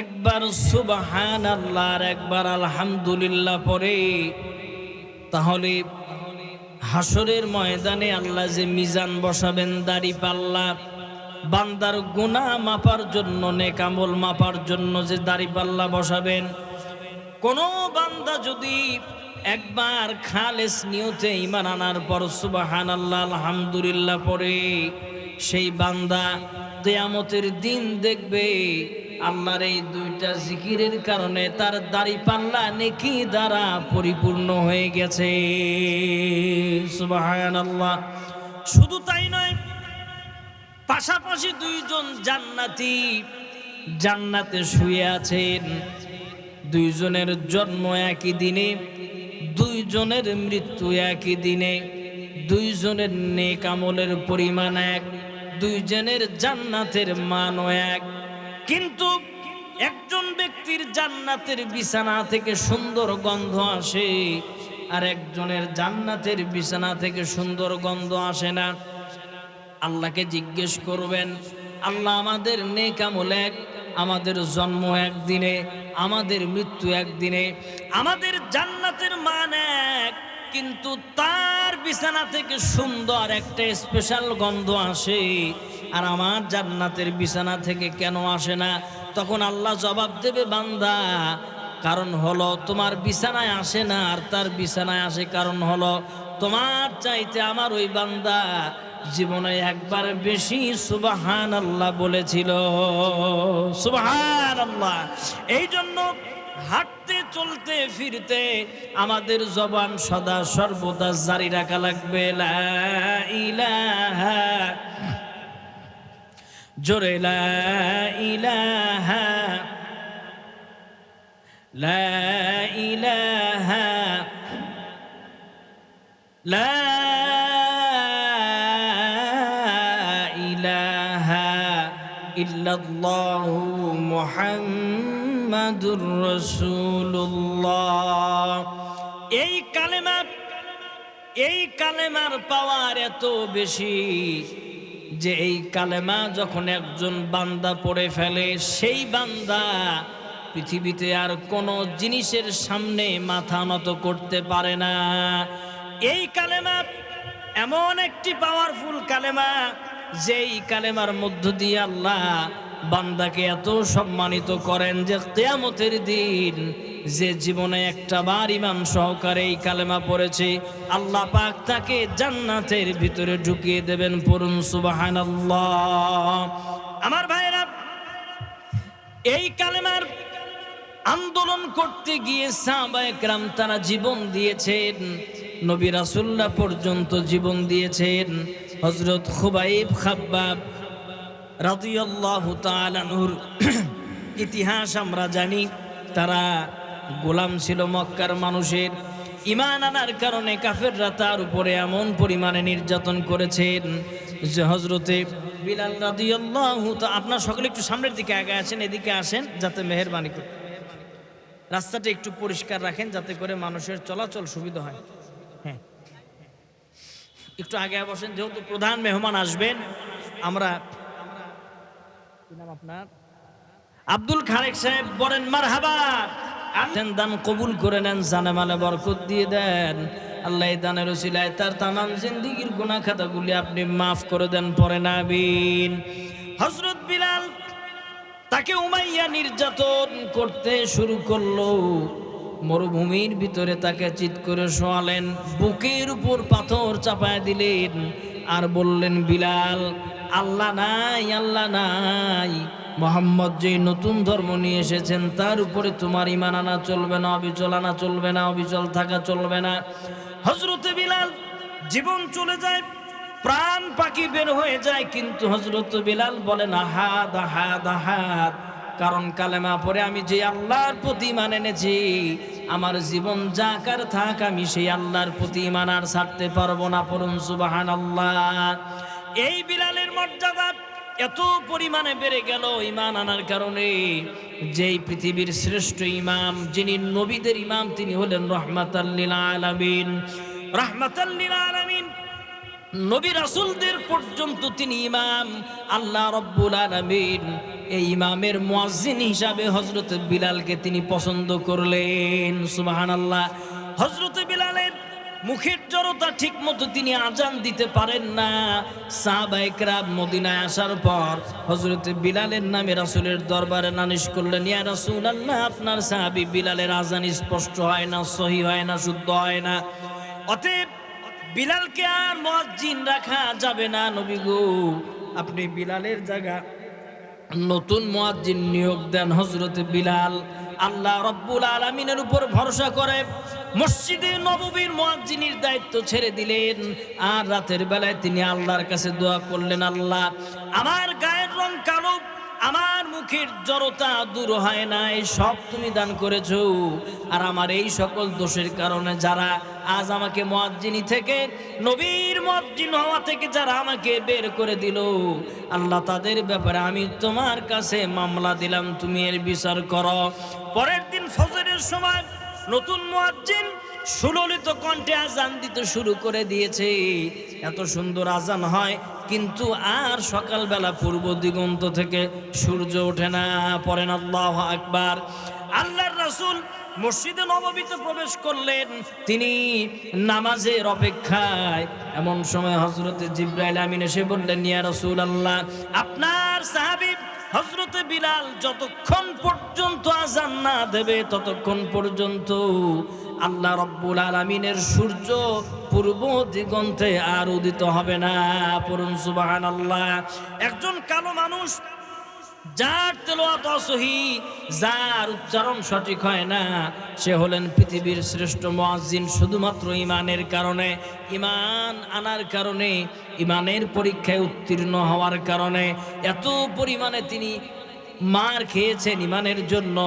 একবার সুবহানাল্লাহ আর একবার আলহামদুলিল্লাহ পড়ে, তাহলে হাসরের ময়দানে আল্লাহ যে মিজান বসাবেন, দাড়ি পাল্লা, বান্দার গুনাহ মাপার জন্য, নেক আমল মাপার জন্য যে দাড়ি পাল্লা বসাবেন, কোন বান্দা যদি একবার খালেস নিয়তে ঈমান আনার পর সুবহানাল্লাহ আলহামদুলিল্লাহ পড়ে, সেই বান্দা কিয়ামতের দিন দেখবে আল্লাহর এই দুইটা জিকিরের কারণে তার দাড়িপাল্লা নেকি দ্বারা পরিপূর্ণ হয়ে গেছে। সুবহানাল্লাহ। শুধু তাই নয়, পাশাপাশি দুইজন জান্নাতি জান্নাতে শুয়ে আছেন। দুইজনের জন্ম একই দিনে, দুইজনের মৃত্যু একই দিনে, দুইজনের নেক আমলের পরিমাণ এক, দুইজনের জান্নাতের মানও এক। কিন্তু একজন ব্যক্তির জান্নাতের বিছানা থেকে সুন্দর গন্ধ আসে, আর একজনের জান্নাতের বিছানা থেকে সুন্দর গন্ধ আসে না। আল্লাহকে জিজ্ঞেস করবেন, আল্লাহ আমাদের নেক আমল এক, আমাদের জন্ম একদিনে, আমাদের মৃত্যু একদিনে, আমাদের জান্নাতের মান এক, কিন্তু তার বিছানা থেকে সুন্দর একটা স্পেশাল গন্ধ আসে, আর আমার জান্নাতের বিছানা থেকে কেন আসে না? তখন আল্লাহ জবাব দেবে, বান্দা, কারণ হলো তোমার বিছানায় আসে না আর তার বিছানায় আসে, কারণ হলো তোমার চাইতে আমার ওই বান্দা জীবনে একবার বেশি সুবহানাল্লাহ বলেছিল। সুবহানাল্লাহ। এই জন্য হাঁটতে চলতে ফিরতে আমাদের জবান সদা সর্বদা জারি রাখা লাগবে, লা ইলাহা, জোরে লা ইলাহা, লা ইলাহা, লা ইলাহা ইল্লাল্লাহু মুহাম্মাদুর রাসূলুল্লাহ। এই কালেমার পাওয়ার এত বেশি যে এই কালেমা যখন একজন বান্দা পড়ে ফেলে, সেই বান্দা পৃথিবীতে আর কোনো জিনিসের সামনে মাথা নত করতে পারে না। এই কালেমা এমন একটি পাওয়ারফুল কালেমা, যেই কালেমার মধ্য দিয়ে আল্লাহ বান্দাকে এত সম্মানিত করেন যে কিয়ামতের দিন যে জীবনে একটা বার ঈমান সহকারে এই কালেমা পড়েছে, আল্লাহ পাক তাকে জান্নাতের ভিতরে ঢুকিয়ে দেবেন। পড়ুন সুবহানাল্লাহ। আমার ভাইরা, এই কালেমার আন্দোলন করতে গিয়ে সাহাবায়ে কেরাম তারা জীবন দিয়েছেন, নবী রাসূলুল্লাহ পর্যন্ত জীবন দিয়েছেন। হযরত খুবাইব খাব্বাব রাদিয়াল্লাহু তাআলা আনহুর ইতিহাস আমরা জানি। তারা গোলাম ছিল মক্কার মানুষের। ঈমান আনার কারণে কাফেররা তার উপরে এমন পরিমাণে নির্যাতন করেছেন যে হযরতে বিলাল রাদিয়াল্লাহু তাআলা, আপনারা সকলে একটু সামনের দিকে আগে আসেন, এদিকে আসেন, যাতে মেহেরবানি করে রাস্তাটা একটু পরিষ্কার রাখেন, যাতে করে মানুষের চলাচল সুবিধা হয়। হ্যাঁ, একটু আগে বসেন, যেহেতু প্রধান মেহমান আসবেন। আমরা, কি নাম আপনার? আব্দুল খালেক সাহেব, বলেন মারহাবা। দান কবুল করে নেন, জানে মালে বরকত দিয়ে দেন। আল্লাহ এই দানের উসিলায় তার তামাম জিন্দেগীর গুনাহ খাতাগুলি আপনি মাফ করে দেন, পড়েন আমিন। হযরত বিলাল, তাকে উমাইয়া নির্যাতন করতে শুরু করলো। মরুভূমির ভিতরে তাকে চিৎ করে শোয়ালেন, বুকের উপর পাথর চাপায় দিলেন, আর বললেন, বিলাল, আল্লাহ নাই, আল্লাহ নাই, মুহাম্মদ যে নতুন ধর্ম নিয়ে এসেছেন তার উপরে তোমার ঈমান আনা চলবে না, অবিচল আনা চলবে না, অবিচল থাকা চলবে না। হযরতে বিলাল জীবন চলে যায়, প্রাণ পাখি বের হয়ে যায়, কিন্তু হযরত বিলাল বলেন, আহাদ আহাদ আহাদ, কারণ কালেমা পড়ে আমি যে আল্লাহর প্রতি ঈমান এনেছি, আমার জীবন যাকার থাক, আমি সেই আল্লাহর প্রতি ঈমান আর ছাড়তে পারবো না। পড়ুন সুবহানাল্লাহ। এই বিলালের মর্যাদা এত পরিমাণে বেড়ে গেল ঈমান আনার কারণে। যেই পৃথিবীর শ্রেষ্ঠ ইমাম, যিনি নবীদের ইমাম, তিনি হলেন রাহমাতাল লিল আলামিন। রাহমাতাল লিল আলামিন, নবী রাসূলদের পর্যন্ত তিনি ইমাম। আল্লাহ রাব্বুল আলামিন এই ইমামের মুয়াজ্জিন হিসাবে হযরত বিলালকে তিনি পছন্দ করলেন। সুবহানাল্লাহ। হযরত বিলালের মুখের জড়তা ঠিক মতো তিনি আজান দিতে পারেন না। সাহাবায়ে কেরাম মদিনায় আসার পর হযরত বিলালের নামে রাসূলের দরবারে নালিশ করলেন, ইয়া রাসূলুল্লাহ, আপনার সাহাবী বিলালের আজান স্পষ্ট হয় না, সহি হয় না, শুদ্ধ হয় না, অতএব বিলালকে আর মুয়াজ্জিন রাখা যাবে না। নবী গো, আপনি বিলালের জায়গা নতুন মুয়াজ্জিন নিয়োগ দেন হযরত বিলাল। আল্লাহ রাব্বুল আলামিনের উপর ভরসা করে মসজিদে নববীর মুয়াজ্জিনের দায়িত্ব ছেড়ে দিলেন। আর রাতের বেলায় তিনি আল্লাহর কাছে দোয়া করলেন, আল্লাহ আমার গায়ের রং কালো, আমার মুখের জড়তা দূর হয় নাই, সব তুমি দান করেছো। আর আমার এই সকল দোষের কারণে যারা আজ আমাকে মুয়াজ্জিনি থেকে, নবীর মুয়াজ্জিন হওয়া থেকে যারা আমাকে বের করে দিল, আল্লাহ তাদের ব্যাপারে আমি তোমার কাছে মামলা দিলাম, তুমি এর বিচার করো। পরের দিন ফজরের সময় নতুন মুয়াজ্জিন সুললিত কণ্ঠে আজান দিতে শুরু করে দিয়েছে। এত সুন্দর আজান হয়, কিন্তু আর সকালবেলা পূর্ব দিগন্ত থেকে সূর্য ওঠে না। পড়েন আল্লাহু আকবার। আল্লাহর রাসূল মসজিদে নববীতে প্রবেশ করলেন, তিনি নামাজের অপেক্ষায়। এমন সময় হযরত জিবরাইল আমিন এসে বললেন, ইয়া রাসূলুল্লাহ, আপনার সাহাবী হযরত বিলাল যতক্ষণ পর্যন্ত আজান না দেবে ততক্ষণ পর্যন্ত আল্লাহ রাব্বুল আলামিনের সূর্য পূর্ব দিগন্তে আর উদিত হবে না। পড়ুন সুবহানাল্লাহ। একজন কালো মানুষ, যার তেলাওয়াত অসহি, যার উচ্চারণ সঠিক হয় না, সে হলেন পৃথিবীর শ্রেষ্ঠ মুয়াজ্জিন শুধুমাত্র ইমানের কারণে, ইমান আনার কারণে, ইমানের পরীক্ষায় উত্তীর্ণ হওয়ার কারণে এত পরিমাণে তিনি মার খেয়েছেন ইমানের জন্য,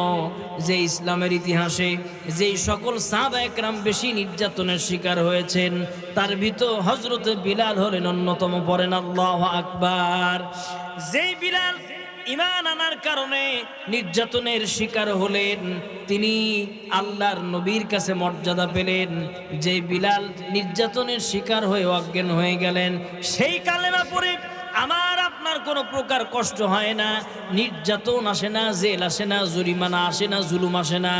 যে ইসলামের ইতিহাসে যেই সকল সাহাবা একরাম বেশি নির্যাতনের শিকার হয়েছেন তার ভিতর হযরত বিলাল হলেন অন্যতম। পড়েন আল্লাহু আকবার। যেই বিলাল ঈমান আনার কারণে নির্যাতনের শিকার হলেন, তিনি আল্লাহর নবীর কাছে মর্যাদা পেলেন। যে বিলাল নির্যাতনের শিকার হয়ে অজ্ঞান হয়ে গেলেন, সেই কালেমা পড়ে আমার আপনার কোনো প্রকার কষ্ট হয় না, নির্যাতন আসে না, জেল আসে না, জরিমানা আসে না, জুলুম আসে না।